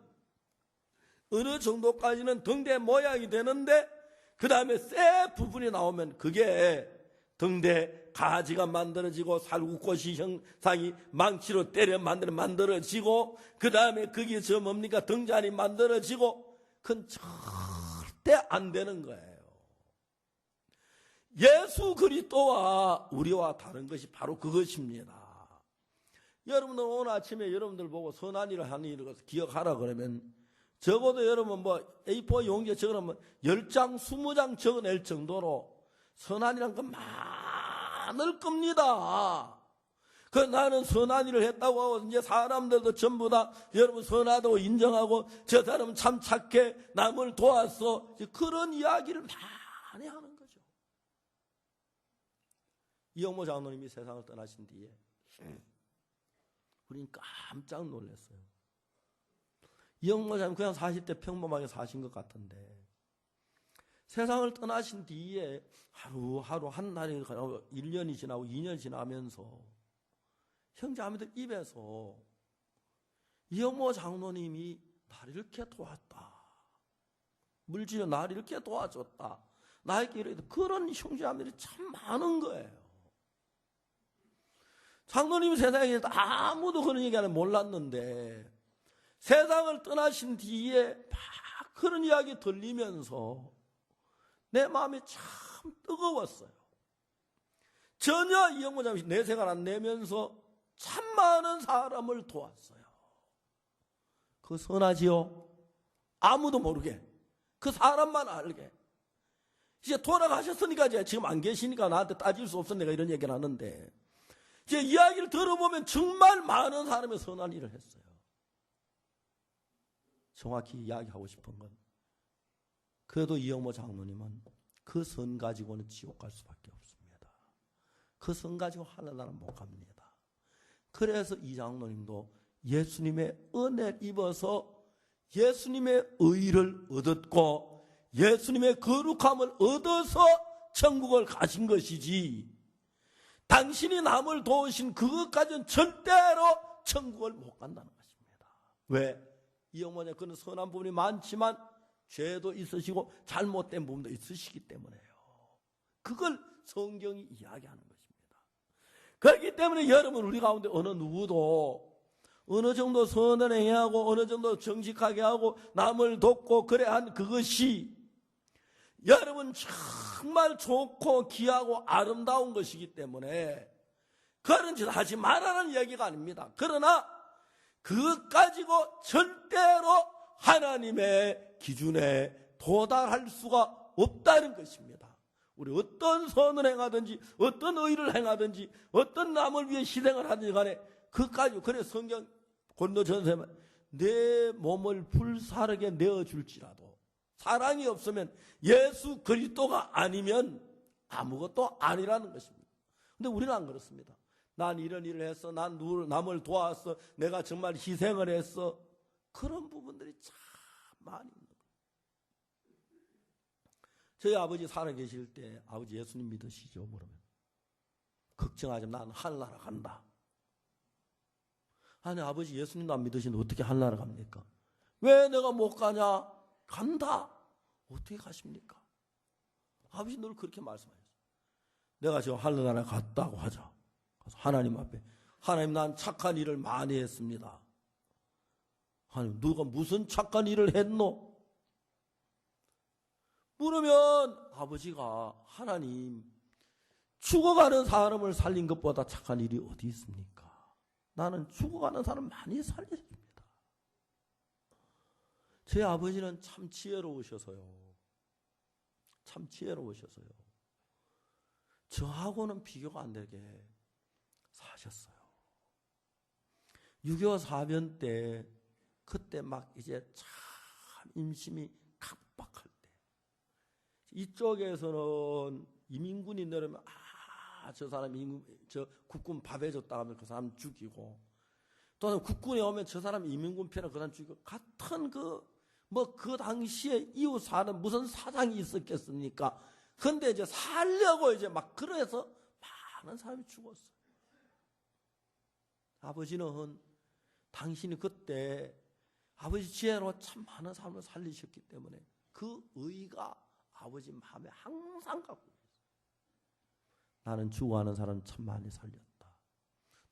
어느 정도까지는 등대 모양이 되는데 그 다음에 쇠 부분이 나오면 그게 등대 가지가 만들어지고 살구꽃이 형상이 망치로 때려 만들어지고 그 다음에 그게 저 뭡니까 등잔이 만들어지고 그건 절대 안 되는 거예요. 예수 그리스도와 우리와 다른 것이 바로 그것입니다. 여러분들 오늘 아침에 여러분들 보고 선한 일을 하는 일을 기억하라 그러면 적어도 여러분 뭐 A4 용지에 적으면 10장 20장 적어낼 정도로 선한 건 많을 겁니다. 그 나는 선한 일을 했다고 하고 이제 사람들도 전부 다 여러분 선하다고 인정하고 저 사람은 참 착해 남을 도왔어 그런 이야기를 많이 하는 거죠. 이영모 장로님이 세상을 떠나신 뒤에 우리는 깜짝 놀랐어요. 이영모 장로님 그냥 40대 평범하게 사신 것 같은데 세상을 떠나신 뒤에 하루하루 한 날이 1년이 지나고 2년이 지나면서 형제자매들 입에서 이영모 장로님이 나를 이렇게 도왔다. 물질로 나를 이렇게 도와줬다. 나에게 이렇게 그런 형제자매들이 참 많은 거예요. 장로님 세상에 아무도 그런 얘기는 몰랐는데 세상을 떠나신 뒤에 막 그런 이야기 들리면서 내 마음이 참 뜨거웠어요. 전혀 이영모 장로님 내색을 안 내면서 참 많은 사람을 도왔어요. 그 선하지요? 아무도 모르게 그 사람만 알게. 이제 돌아가셨으니까 이제 지금 안 계시니까 나한테 따질 수 없어 내가 이런 얘기를 하는데 이제 이야기를 들어보면 정말 많은 사람이 선한 일을 했어요. 정확히 이야기하고 싶은 건 그래도 이영모 장로님은 그 선 가지고는 지옥 갈 수밖에 없습니다. 그 선 가지고 하늘나라 못 갑니다. 그래서 이 장로님도 예수님의 은혜를 입어서 예수님의 의를 얻었고 예수님의 거룩함을 얻어서 천국을 가신 것이지 당신이 남을 도우신 그것까지는 절대로 천국을 못 간다는 것입니다. 왜? 이 어머니 그는 선한 부분이 많지만 죄도 있으시고 잘못된 부분도 있으시기 때문에요. 그걸 성경이 이야기하는 것입니다. 그렇기 때문에 여러분 우리 가운데 어느 누구도 어느 정도 선을 행하고 어느 정도 정직하게 하고 남을 돕고 그래 한 그것이 여러분 정말 좋고 귀하고 아름다운 것이기 때문에 그런 짓 하지 말라는 이야기가 아닙니다. 그러나 그것 가지고 절대로 하나님의 기준에 도달할 수가 없다는 것입니다. 우리 어떤 선을 행하든지 어떤 의를 행하든지 어떤 남을 위해 희생을 하든지 간에 그까지 그래 성경 고린도전서에 내 몸을 불사르게 내어줄지라도 사랑이 없으면 예수 그리스도가 아니면 아무것도 아니라는 것입니다. 근데 우리는 안 그렇습니다. 난 이런 일을 했어. 난 남을 도왔어. 내가 정말 희생을 했어. 그런 부분들이 참 많이 있는 거예요. 저희 아버지 살아계실 때 아버지 예수님 믿으시죠? 그러면 걱정하지 마. 난 하늘나라 간다. 아니 아버지 예수님도 안 믿으시는데 어떻게 하늘나라 갑니까? 왜 내가 못 가냐? 간다. 어떻게 가십니까? 아버지 늘 그렇게 말씀하셨어요. 내가 지금 하늘나라에 갔다고 하자. 그래서 하나님 앞에 하나님 난 착한 일을 많이 했습니다. 하나님 누가 무슨 착한 일을 했노? 물으면 아버지가 하나님 죽어가는 사람을 살린 것보다 착한 일이 어디 있습니까? 나는 죽어가는 사람 많이 살렸습니다. 제 아버지는 참 지혜로우셔서요. 참 지혜로우셔서요. 저하고는 비교가 안 되게 사셨어요. 6.25 사변 때 그때 막 이제 참 임심이 각박할 때 이쪽에서는 이민군이 내려면 저 사람 저 국군 밥 해줬다 하면 그 사람 죽이고 또 국군에 오면 저 사람 이민군 편에 그 사람 죽이고 같은 그 당시에 이웃 사는 무슨 사장이 있었겠습니까? 근데 이제 살려고 이제 막 그래서 많은 사람이 죽었어요. 아버지는 당신이 그때 아버지 지혜로 참 많은 사람을 살리셨기 때문에 그 의가 아버지 마음에 항상 갖고 있어요. 나는 죽어가는 사람 참 많이 살렸다.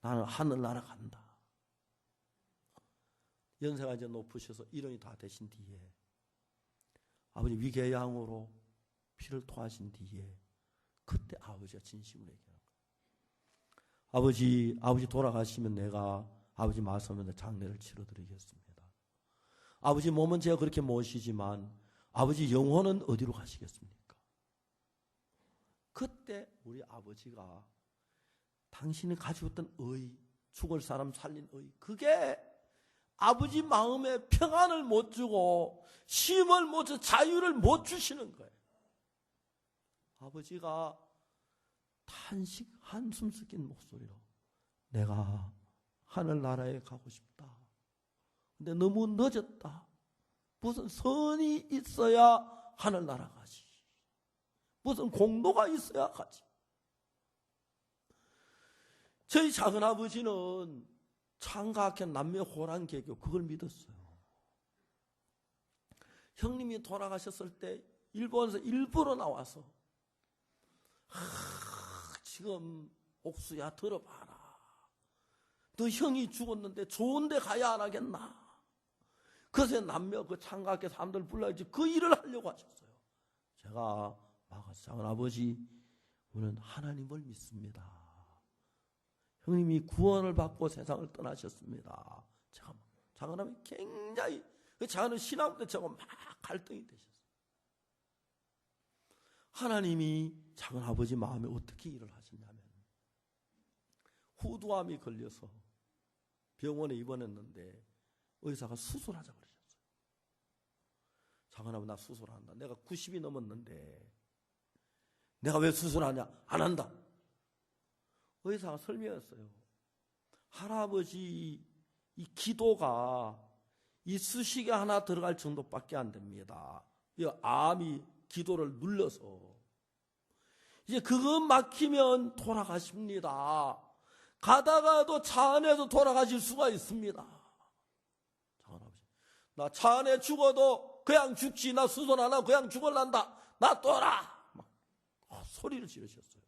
나는 하늘나라 간다. 연세가 이제 높으셔서 일원이 다 되신 뒤에 아버지 위궤양으로 피를 토하신 뒤에 그때 아버지가 진심으로 얘기하는 거예요. 아버지 돌아가시면 내가 아버지 말씀하면 장례를 치러드리겠습니다. 아버지 몸은 제가 그렇게 모시지만 아버지 영혼은 어디로 가시겠습니까? 그때 우리 아버지가 당신이 가지고 있던 의, 죽을 사람 살린 의, 그게 아버지 마음에 평안을 못 주고 쉼을 못 주고 자유를 못 주시는 거예요. 아버지가 탄식 한숨 섞인 목소리로 내가 하늘나라에 가고 싶다. 근데 너무 늦었다. 무슨 선이 있어야 하늘나라 가지. 무슨 공로가 있어야 가지. 저희 작은아버지는 창가학회 남매호랑개교 그걸 믿었어요. 형님이 돌아가셨을 때 일본에서 일부러 나와서 지금 옥수야 들어봐라. 너 형이 죽었는데 좋은 데 가야 안 하겠나. 그래서 남매 그 창가학회 사람들 불러야지 그 일을 하려고 하셨어요. 제가 막아서 작은아버지 우리는 하나님을 믿습니다. 형님이 구원을 받고 세상을 떠나셨습니다. 작은아버지 굉장히 작은 신앙 때처럼 막 갈등이 되셨어요. 하나님이 작은아버지 마음에 어떻게 일을 하셨냐면 후두암이 걸려서 병원에 입원했는데 의사가 수술하자 그러셨어요. 작은아버지 나 수술한다. 내가 90이 넘었는데 내가 왜 수술하냐? 안 한다. 의사가 설명했어요. 할아버지 이 기도가 이 수식에 하나 들어갈 정도밖에 안 됩니다. 이 암이 기도를 눌러서 이제 그거 막히면 돌아가십니다. 가다가도 차 안에서 돌아가실 수가 있습니다. 나 차 안에 죽어도 그냥 죽지. 나 수술 안 하고 그냥 죽을란다. 놔둬라. 막 소리를 지르셨어요.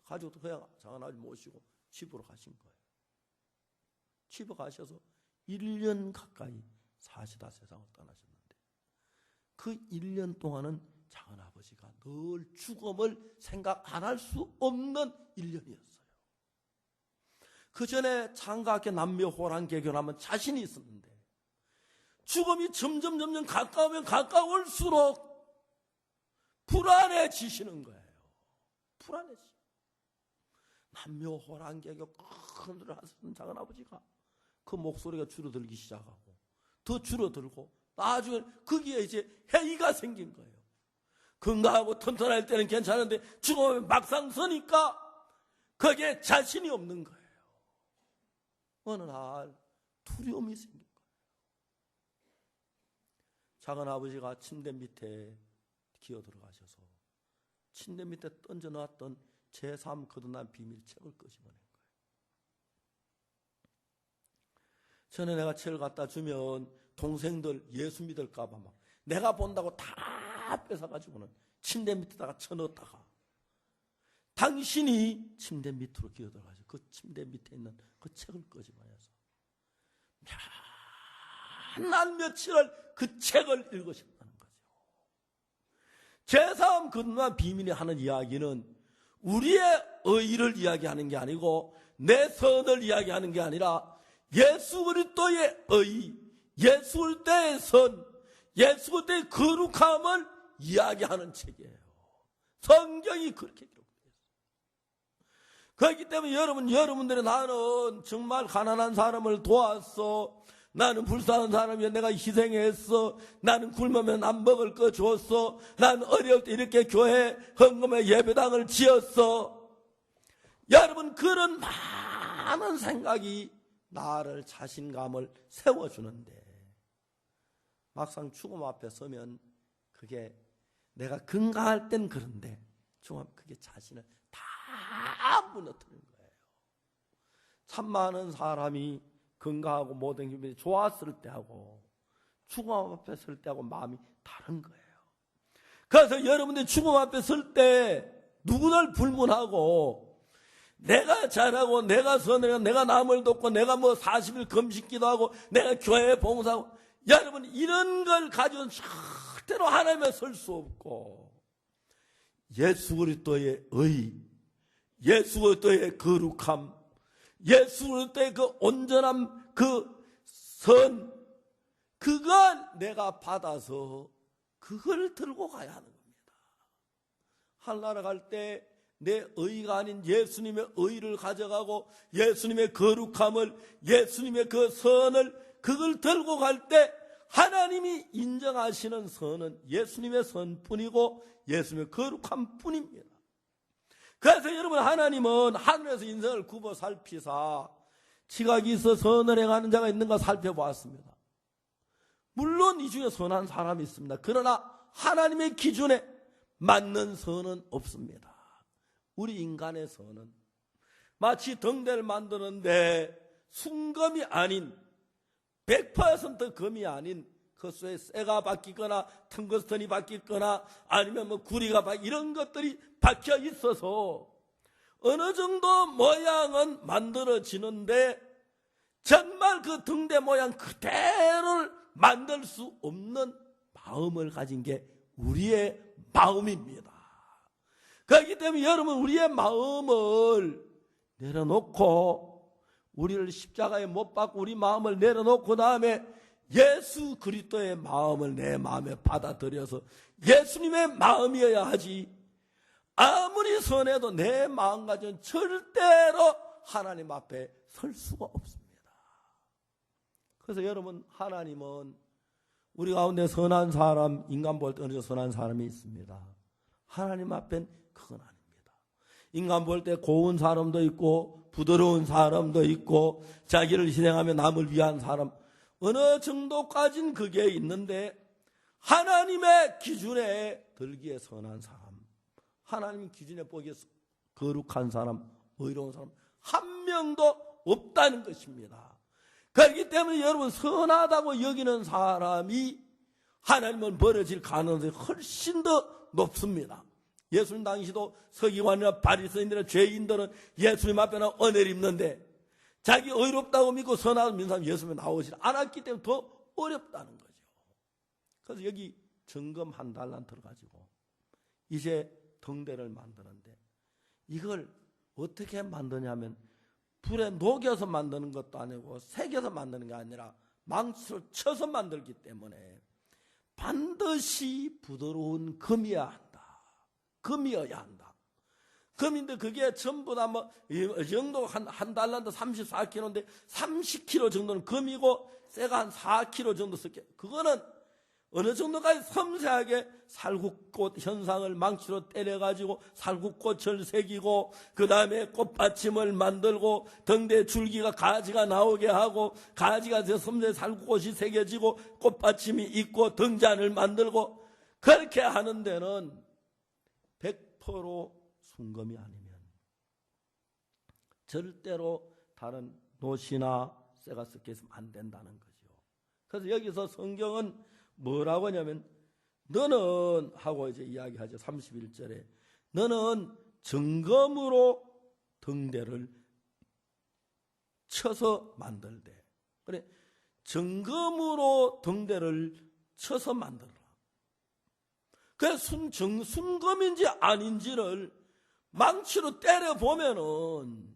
가족도 그냥 작은아버지 모시고 집으로 가신 거예요. 집에 가셔서 1년 가까이 사시다 세상을 떠나셨는데 그 1년 동안은 작은아버지가 늘 죽음을 생각 안 할 수 없는 1년이었어요. 그 전에 창가학회 남매호랑개교를 하면 자신이 있었는데 죽음이 점점 가까우면 가까울수록 불안해지시는 거예요. 불안해지. 남매호랑개교 큰 소리를 하셨던 작은아버지가 그 목소리가 줄어들기 시작하고 더 줄어들고 나중에 거기에 이제 해이가 생긴 거예요. 건강하고 튼튼할 때는 괜찮은데 죽음에 막상 서니까 거기에 자신이 없는 거예요. 어느 날 두려움이 생긴 거예요. 작은아버지가 침대 밑에 기어 들어가셔서 침대 밑에 던져놨던 제3 거듭난 비밀 책을 끄집어낸 거예요. 전에 내가 책을 갖다 주면 동생들 예수 믿을까봐 막 내가 본다고 다 뺏어가지고는 침대 밑에다가 쳐넣었다가 당신이 침대 밑으로 기어 들어가서 그 침대 밑에 있는 그 책을 끄집어내서 몇 날 며칠을 그 책을 읽으셨다는 거죠. 제3 거듭난 비밀이 하는 이야기는 우리의 의의를 이야기하는 게 아니고 내 선을 이야기하는 게 아니라 예수 그리스도의 의, 예수 그리스도의 선, 예수 그리스도의 거룩함을 이야기하는 책이에요. 성경이 그렇게 기록되어 있어요. 그렇기 때문에 여러분들이 나는 정말 가난한 사람을 도왔어. 나는 불쌍한 사람이야. 내가 희생했어. 나는 굶으면 안 먹을 거 줬어. 나는 어려울 때 이렇게 교회 헌금에 예배당을 지었어. 여러분 그런 많은 생각이 나를 자신감을 세워주는데 막상 죽음 앞에 서면 그게 내가 건강할 땐 그런데 죽음 앞에 그게 자신을 다 무너뜨리는 거예요. 참 많은 사람이 건강하고 모든 기분이 좋았을 때하고 죽음 앞에 설 때하고 마음이 다른 거예요. 그래서 여러분들이 죽음 앞에 설 때 누구를 불문하고 내가 잘하고 내가 선하고 내가 남을 돕고 내가 뭐 40일 금식기도 하고 내가 교회에 봉사하고 여러분 이런 걸 가지고는 절대로 하나님에 설 수 없고 예수 그리스도의 의, 예수 그리스도의 거룩함, 예수 그리스도의 그 온전함, 그 선, 그걸 내가 받아서 그걸 들고 가야 하는 겁니다. 하늘나라 갈 때 내 의가 아닌 예수님의 의를 가져가고 예수님의 거룩함을, 예수님의 그 선을 그걸 들고 갈 때 하나님이 인정하시는 선은 예수님의 선뿐이고 예수님의 거룩한 뿐입니다. 그래서 여러분, 하나님은 하늘에서 인생을 굽어 살피사 지각이 있어 선을 행하는 자가 있는가 살펴보았습니다. 물론 이 중에 선한 사람이 있습니다. 그러나 하나님의 기준에 맞는 선은 없습니다. 우리 인간의 선은 마치 등대를 만드는데 순금이 아닌 100% 금이 아닌 그 속에 쇠가 박히거나 텅거스턴이 박히거나 아니면 뭐 구리가 이런 것들이 박혀 있어서 어느 정도 모양은 만들어지는데 정말 그 등대 모양 그대로를 만들 수 없는 마음을 가진 게 우리의 마음입니다. 그렇기 때문에 여러분, 우리의 마음을 내려놓고 우리를 십자가에 못 박고 우리 마음을 내려놓고 다음에 예수 그리스도의 마음을 내 마음에 받아들여서 예수님의 마음이어야 하지, 아무리 선해도 내 마음가짐은 절대로 하나님 앞에 설 수가 없습니다. 그래서 여러분, 하나님은 우리 가운데 선한 사람, 인간 볼 때 어느 정도 선한 사람이 있습니다. 하나님 앞엔 그건 아닙니다. 인간 볼 때 고운 사람도 있고 부드러운 사람도 있고 자기를 희생하며 남을 위한 사람, 어느 정도까지는 그게 있는데 하나님의 기준에 들기에 선한 사람, 하나님 기준에 보기에 거룩한 사람, 의로운 사람 한 명도 없다는 것입니다. 그렇기 때문에 여러분, 선하다고 여기는 사람이 하나님을 버려질 가능성이 훨씬 더 높습니다. 예수님 당시도 서기관이나 바리새인이나 죄인들은 예수님 앞에나 은혜를 입는데 자기 의롭다고 믿고 선하다고 믿는 사람이 예수님에 나오지 않았기 때문에 더 어렵다는 거죠. 그래서 여기 정금 한 달란트를 가지고 이제 등대를 만드는데 이걸 어떻게 만드냐면 불에 녹여서 만드는 것도 아니고 색여서 만드는 게 아니라 망치로 쳐서 만들기 때문에 반드시 부드러운 금이어야 한다. 금이어야 한다. 금인데 그게 전부 다 뭐 이 정도 한 달란트 34kg인데 30kg 정도는 금이고 쇠가 한 4kg 정도 섞여. 그거는 어느 정도까지 섬세하게 살구꽃 현상을 망치로 때려가지고 살구꽃을 새기고 그 다음에 꽃받침을 만들고 등대 줄기가 가지가 나오게 하고 가지가 섬세히 살구꽃이 새겨지고 꽃받침이 있고 등잔을 만들고 그렇게 하는 데는 100% 순금이 아니면 절대로 다른 노시나 쇠가 섞여 있으면 안 된다는 거죠. 그래서 여기서 성경은 뭐라고 하냐면 너는 하고 이제 이야기하죠. 31절에 너는 정금으로 등대를 쳐서 만들되, 그래, 정금으로 등대를 쳐서 만들어라. 그래서 순금인지 아닌지를 망치로 때려보면은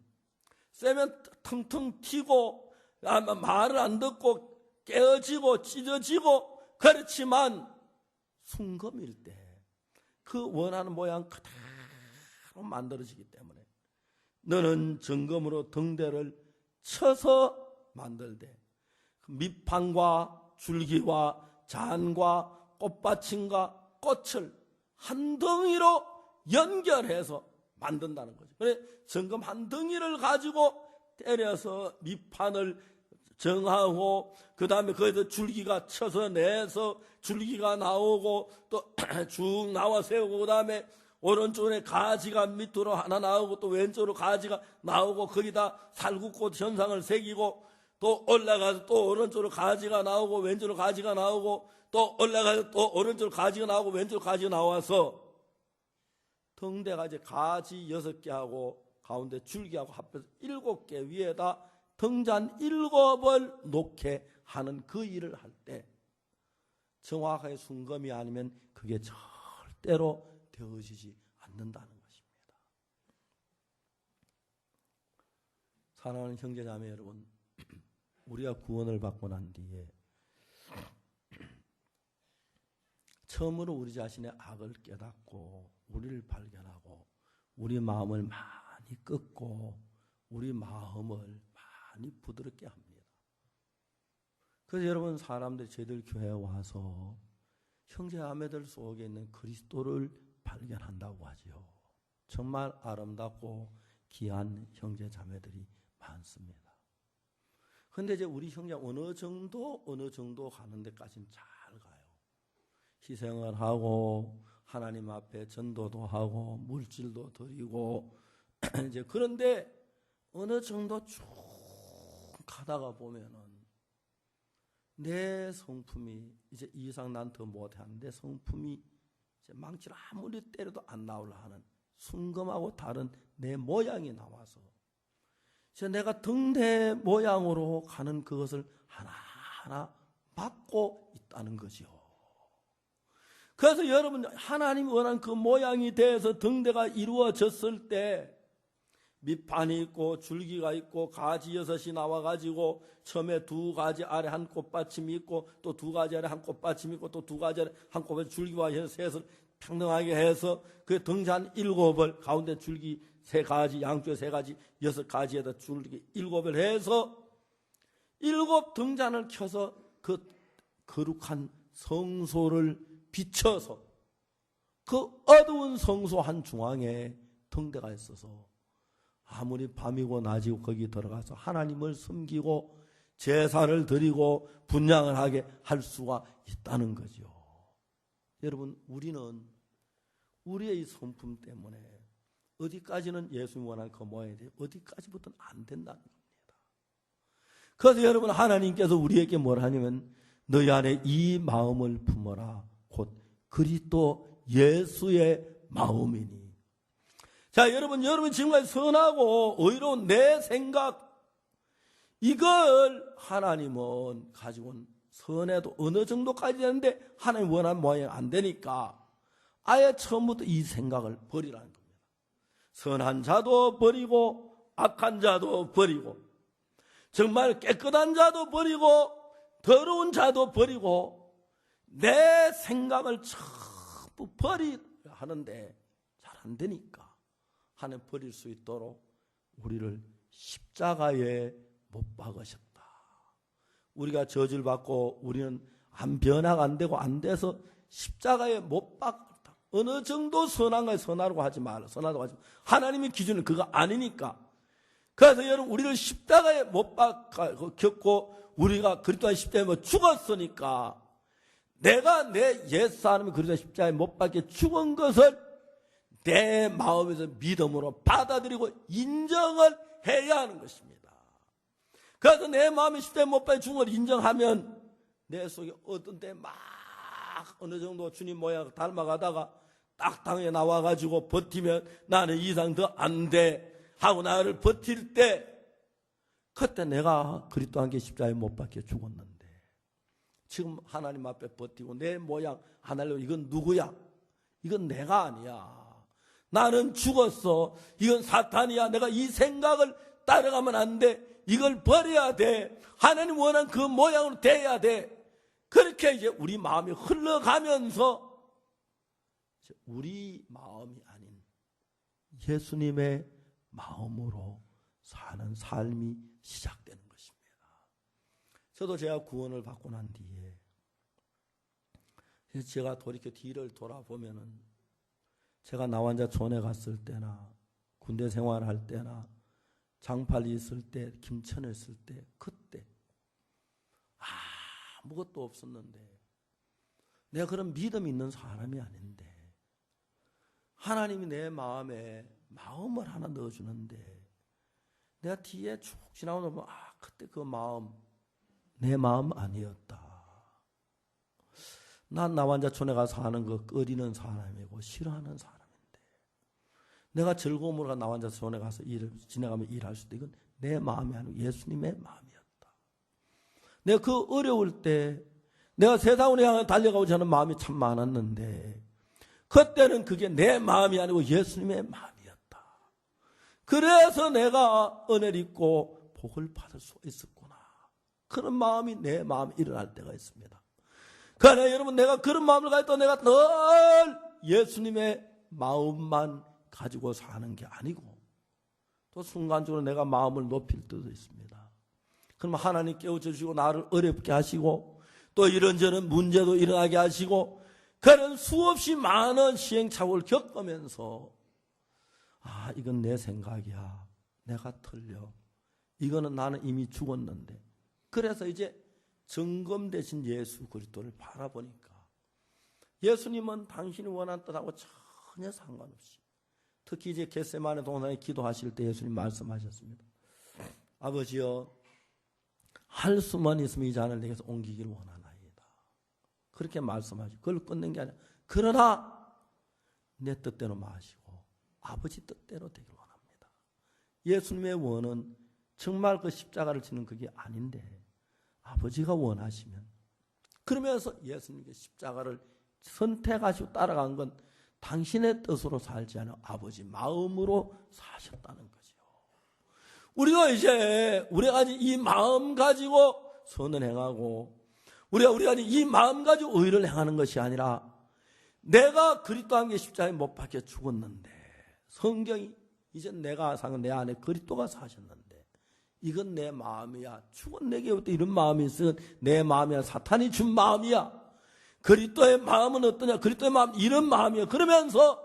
쇠면 텅텅 튀고 아마 말을 안 듣고 깨어지고 찢어지고 그렇지만 순금일 때 그 원하는 모양 그대로 만들어지기 때문에 너는 정금으로 등대를 쳐서 만들되 밑판과 줄기와 잔과 꽃받침과 꽃을 한 덩이로 연결해서 만든다는 거죠. 그래, 정금 한 덩이를 가지고 때려서 밑판을 정하고 그 다음에 거기서 줄기가 쳐서 내서 줄기가 나오고 또 쭉 나와 세우고 그 다음에 오른쪽에 가지가 밑으로 하나 나오고 또 왼쪽으로 가지가 나오고 거기다 살구꽃 현상을 새기고 또 올라가서 또 오른쪽으로 가지가 나오고 왼쪽으로 가지가 나오고 또 올라가서 또 오른쪽으로 가지가 나오고 왼쪽으로 가지가 나와서 등대가 이제 가지 6개 하고 가운데 줄기하고 합해서 7개 위에다 등잔 7을 놓게 하는 그 일을 할 때 정확하게 순금이 아니면 그게 절대로 되어지지 않는다는 것입니다. 사랑하는 형제자매 여러분, 우리가 구원을 받고 난 뒤에 처음으로 우리 자신의 악을 깨닫고 우리를 발견하고 우리 마음을 많이 꺾고 우리 마음을 많이 부드럽게 합니다. 그래서 여러분, 사람들이 저희들 교회에 와서 형제자매들 속에 있는 그리스도를 발견한다고 하지요. 정말 아름답고 귀한 형제 자매들이 많습니다. 그런데 이제 우리 형제 어느 정도 가는 데까지는 잘 가요. 희생을 하고 하나님 앞에 전도도 하고 물질도 드리고 이제 그런데 어느 정도 쭉 가다가 보면은 내 성품이 이제 이 이상 난 더 못하는데 성품이 이제 망치를 아무리 때려도 안 나오려 하는 순금하고 다른 내 모양이 나와서 이제 내가 등대 모양으로 가는 그것을 하나하나 막고 있다는 거죠. 그래서 여러분 하나님이 원하는 그 모양이 돼서 등대가 이루어졌을 때 밑판이 있고 줄기가 있고 가지 6이 나와가지고 처음에 2가지 아래 한 꽃받침이 있고 또 2가지 아래 한 꽃받침이 있고 또 2가지 아래 한 꽃받침 줄기와 셋을 평등하게 해서 그 등잔 7을 가운데 줄기 3가지 양쪽에 3가지 6가지에다 줄기 7을 해서 7 등잔을 켜서 그 거룩한 성소를 비춰서 그 어두운 성소 한 중앙에 등대가 있어서 아무리 밤이고 낮이고 거기 들어가서 하나님을 섬기고 제사를 드리고 분향을 하게 할 수가 있다는 거죠. 여러분 우리는 우리의 성품 때문에 어디까지는 예수님 원하는 그 모양이 돼 어디까지부터는 안 된다는 겁니다. 그래서 여러분 하나님께서 우리에게 뭘 하냐면 너희 안에 이 마음을 품어라 곧 그리스도 예수의 마음이니. 자 여러분 지금까지 선하고 의로운 내 생각 이걸 하나님은 가지고는 선해도 어느 정도까지 되는데 하나님 원하는 모양이 안 되니까 아예 처음부터 이 생각을 버리라는 겁니다. 선한 자도 버리고 악한 자도 버리고 정말 깨끗한 자도 버리고 더러운 자도 버리고 내 생각을 전부 버리려 하는데 잘 안 되니까 하나님 버릴 수 있도록 우리를 십자가에 못 박으셨다. 우리가 저주를 받고 우리는 변화가 안 되고 안 돼서 십자가에 못 박았다. 어느 정도 선한가에 선하라고 하지 말라. 선하다고 하지 말라. 하나님의 기준은 그거 아니니까. 그래서 여러분 우리를 십자가에 못 박았고 우리가 그리스도의 십자가에 죽었으니까 내가 내 옛사람이 그리스도의 십자가에 못 박혀 죽은 것을 내 마음에서 믿음으로 받아들이고 인정을 해야 하는 것입니다. 그래서 내 마음이 십자가에 못 박혀 죽은 걸 인정하면 내 속에 어떤 때 막 어느 정도 주님 모양 닮아가다가 딱 당에 나와가지고 버티면 나는 이상 더 안 돼 하고 나를 버틸 때 그때 내가 그리스도와 함께 십자가에 못 박혀 죽었는데 지금 하나님 앞에 버티고 내 모양 하나님 이건 누구야? 이건 내가 아니야. 나는 죽었어. 이건 사탄이야. 내가 이 생각을 따라가면 안 돼. 이걸 버려야 돼. 하나님 원하는 그 모양으로 돼야 돼. 그렇게 이제 우리 마음이 흘러가면서 우리 마음이 아닌 예수님의 마음으로 사는 삶이 시작되는 것입니다. 저도 제가 구원을 받고 난 뒤에 제가 돌이켜 뒤를 돌아보면은 제가 나환자 촌에 갔을 때나 군대 생활할 때나 장팔이 있을 때 김천에 있을 때 그때 아무것도 없었는데 내가 그런 믿음 있는 사람이 아닌데 하나님이 내 마음에 마음을 하나 넣어주는데 내가 뒤에 쭉 지나오다 보면 그때 그 마음 내 마음 아니었다. 난 나환자촌에 가서 사는 거 꺼리는 사람이고 싫어하는 사람인데 내가 즐거움으로 나환자촌에 가서 지나가면 일할 수도 이건 내 마음이 아니고 예수님의 마음이었다. 내가 그 어려울 때 내가 세상으로 향해 달려가고자 하는 마음이 참 많았는데 그때는 그게 내 마음이 아니고 예수님의 마음이었다. 그래서 내가 은혜를 입고 복을 받을 수 있었구나. 그런 마음이 내 마음에 일어날 때가 있습니다. 그러나 여러분 내가 그런 마음을 가지고 내가 늘 예수님의 마음만 가지고 사는 게 아니고 또 순간적으로 내가 마음을 높일 때도 있습니다. 그러면 하나님 깨우쳐 주시고 나를 어렵게 하시고 또 이런저런 문제도 일어나게 하시고 그런 수없이 많은 시행착오를 겪으면서 이건 내 생각이야. 내가 틀려. 이거는 나는 이미 죽었는데. 그래서 이제 정금 대신 예수 그리스도를 바라보니까 예수님은 당신이 원한 뜻하고 전혀 상관없이, 특히 이제 겟세마네 동산에 기도하실 때 예수님 말씀하셨습니다. 아버지여, 할 수만 있으면 이 잔을 내게서 옮기기를 원하나이다. 그렇게 말씀하시고 그걸 끝낸 게 아니라, 그러나 내 뜻대로 마시고 아버지 뜻대로 되길 원합니다. 예수님의 원은 정말 그 십자가를 지는 그게 아닌데 아버지가 원하시면, 그러면서 예수님께 십자가를 선택하시고 따라간 건 당신의 뜻으로 살지 않아 아버지 마음으로 사셨다는 거죠. 우리가 이 마음 가지고 선을 행하고 우리가 이 마음 가지고 의를 행하는 것이 아니라, 내가 그리스도와 함께 십자가에 못 박혀 죽었는데 성경이 이제 내가 사는 내 안에 그리스도가 사셨는데 이건 내 마음이야. 죽은 내게부터 이런 마음이 있으면 내 마음이야. 사탄이 준 마음이야. 그리스도의 마음은 어떠냐? 그리스도의 마음 이런 마음이야. 그러면서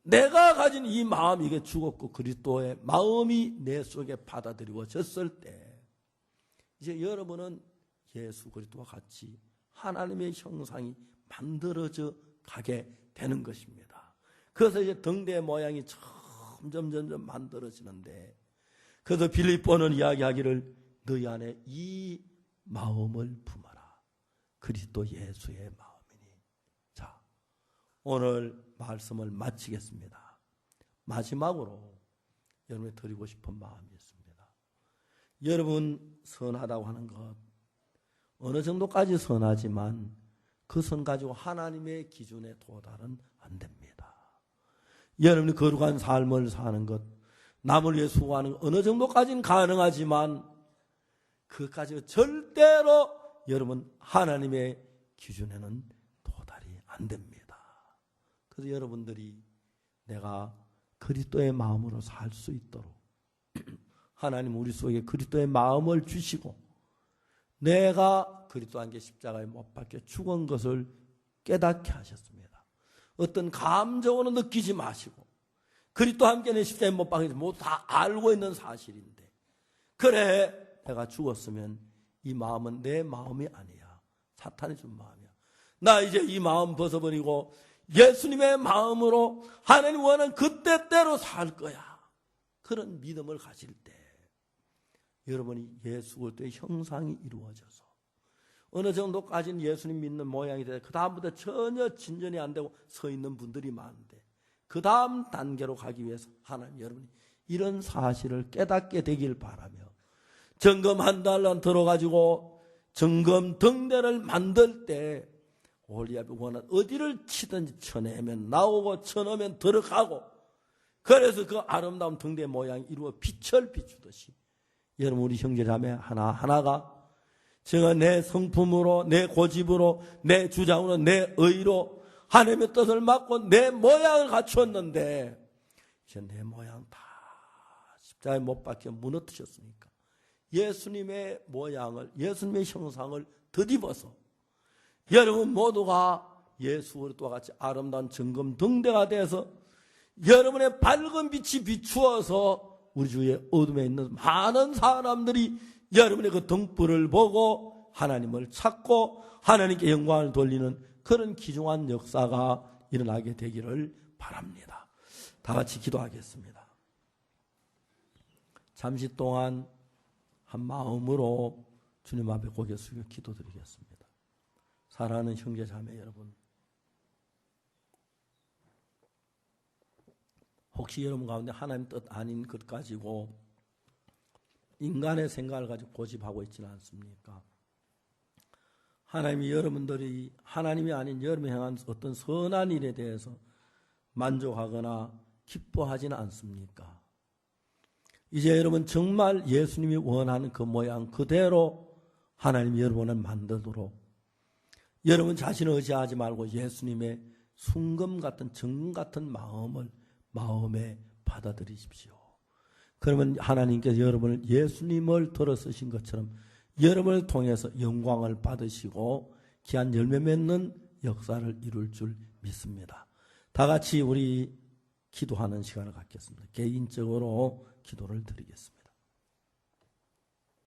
내가 가진 이 마음, 이게 죽었고 그리스도의 마음이 내 속에 받아들여졌을 때 이제 여러분은 예수 그리스도와 같이 하나님의 형상이 만들어져 가게 되는 것입니다. 그래서 이제 등대 모양이 점점 만들어지는데, 그래서 빌립보는 이야기하기를 너희 안에 이 마음을 품어라. 그리스도 예수의 마음이니. 자, 오늘 말씀을 마치겠습니다. 마지막으로 여러분이 드리고 싶은 마음이 있습니다. 여러분 선하다고 하는 것 어느 정도까지 선하지만 그 선 가지고 하나님의 기준에 도달은 안 됩니다. 여러분이 거룩한 삶을 사는 것, 남을 위해 수고하는 것 어느 정도까지는 가능하지만 그것까지 절대로 여러분 하나님의 기준에는 도달이 안 됩니다. 그래서 여러분들이 내가 그리스도의 마음으로 살 수 있도록 하나님 우리 속에 그리스도의 마음을 주시고 내가 그리스도와 함께 십자가에 못 박혀 죽은 것을 깨닫게 하셨습니다. 어떤 감정으로 느끼지 마시고 그리스도와 함께 내 십자가에 못 박혀 모두 다 알고 있는 사실인데, 그래 내가 죽었으면 이 마음은 내 마음이 아니야. 사탄이 준 마음이야. 나 이제 이 마음 벗어버리고 예수님의 마음으로 하나님 원하는 그 뜻대로 살 거야. 그런 믿음을 가질 때 여러분이 예수 그리스도의 형상이 이루어져서 어느 정도까지는 예수님 믿는 모양이 돼서 그 다음부터 전혀 진전이 안 되고 서 있는 분들이 많은데, 그 다음 단계로 가기 위해서 하나님 여러분이 이런 사실을 깨닫게 되길 바라며, 정금 한 달러 들어가지고 정금 등대를 만들 때 올리압이 원한 어디를 치든지 쳐내면 나오고 쳐넣으면 들어가고, 그래서 그 아름다운 등대 모양이 이루어 빛을 비추듯이 여러분 우리 형제자매 하나하나가 제가 내 성품으로 내 고집으로 내 주장으로 내 의로 하나님의 뜻을 맡고 내 모양을 갖추었는데 이제 내 모양 다 십자가에 못 박혀 무너뜨렸으니까 예수님의 모양을, 예수님의 형상을 덧입어서 여러분 모두가 예수 그리스도와 같이 아름다운 정금 등대가 돼서 여러분의 밝은 빛이 비추어서 우리 주위에 어둠에 있는 많은 사람들이 여러분의 그 등불을 보고 하나님을 찾고 하나님께 영광을 돌리는 그런 귀중한 역사가 일어나게 되기를 바랍니다. 다 같이 기도하겠습니다. 잠시 동안 한 마음으로 주님 앞에 고개 숙여 기도드리겠습니다. 사랑하는 형제 자매 여러분, 혹시 여러분 가운데 하나님 뜻 아닌 것 가지고 인간의 생각을 가지고 고집하고 있지는 않습니까? 하나님이 여러분들이 하나님이 아닌 여러분이 행한 어떤 선한 일에 대해서 만족하거나 기뻐하지는 않습니까? 이제 여러분 정말 예수님이 원하는 그 모양 그대로 하나님이 여러분을 만들도록 여러분 자신을 의지하지 말고 예수님의 순금 같은 정금 같은 마음에 받아들이십시오. 그러면 하나님께서 여러분을 예수님을 들어 쓰신 것처럼 여러분을 통해서 영광을 받으시고 귀한 열매 맺는 역사를 이룰 줄 믿습니다. 다 같이 우리 기도하는 시간을 갖겠습니다. 개인적으로 기도를 드리겠습니다.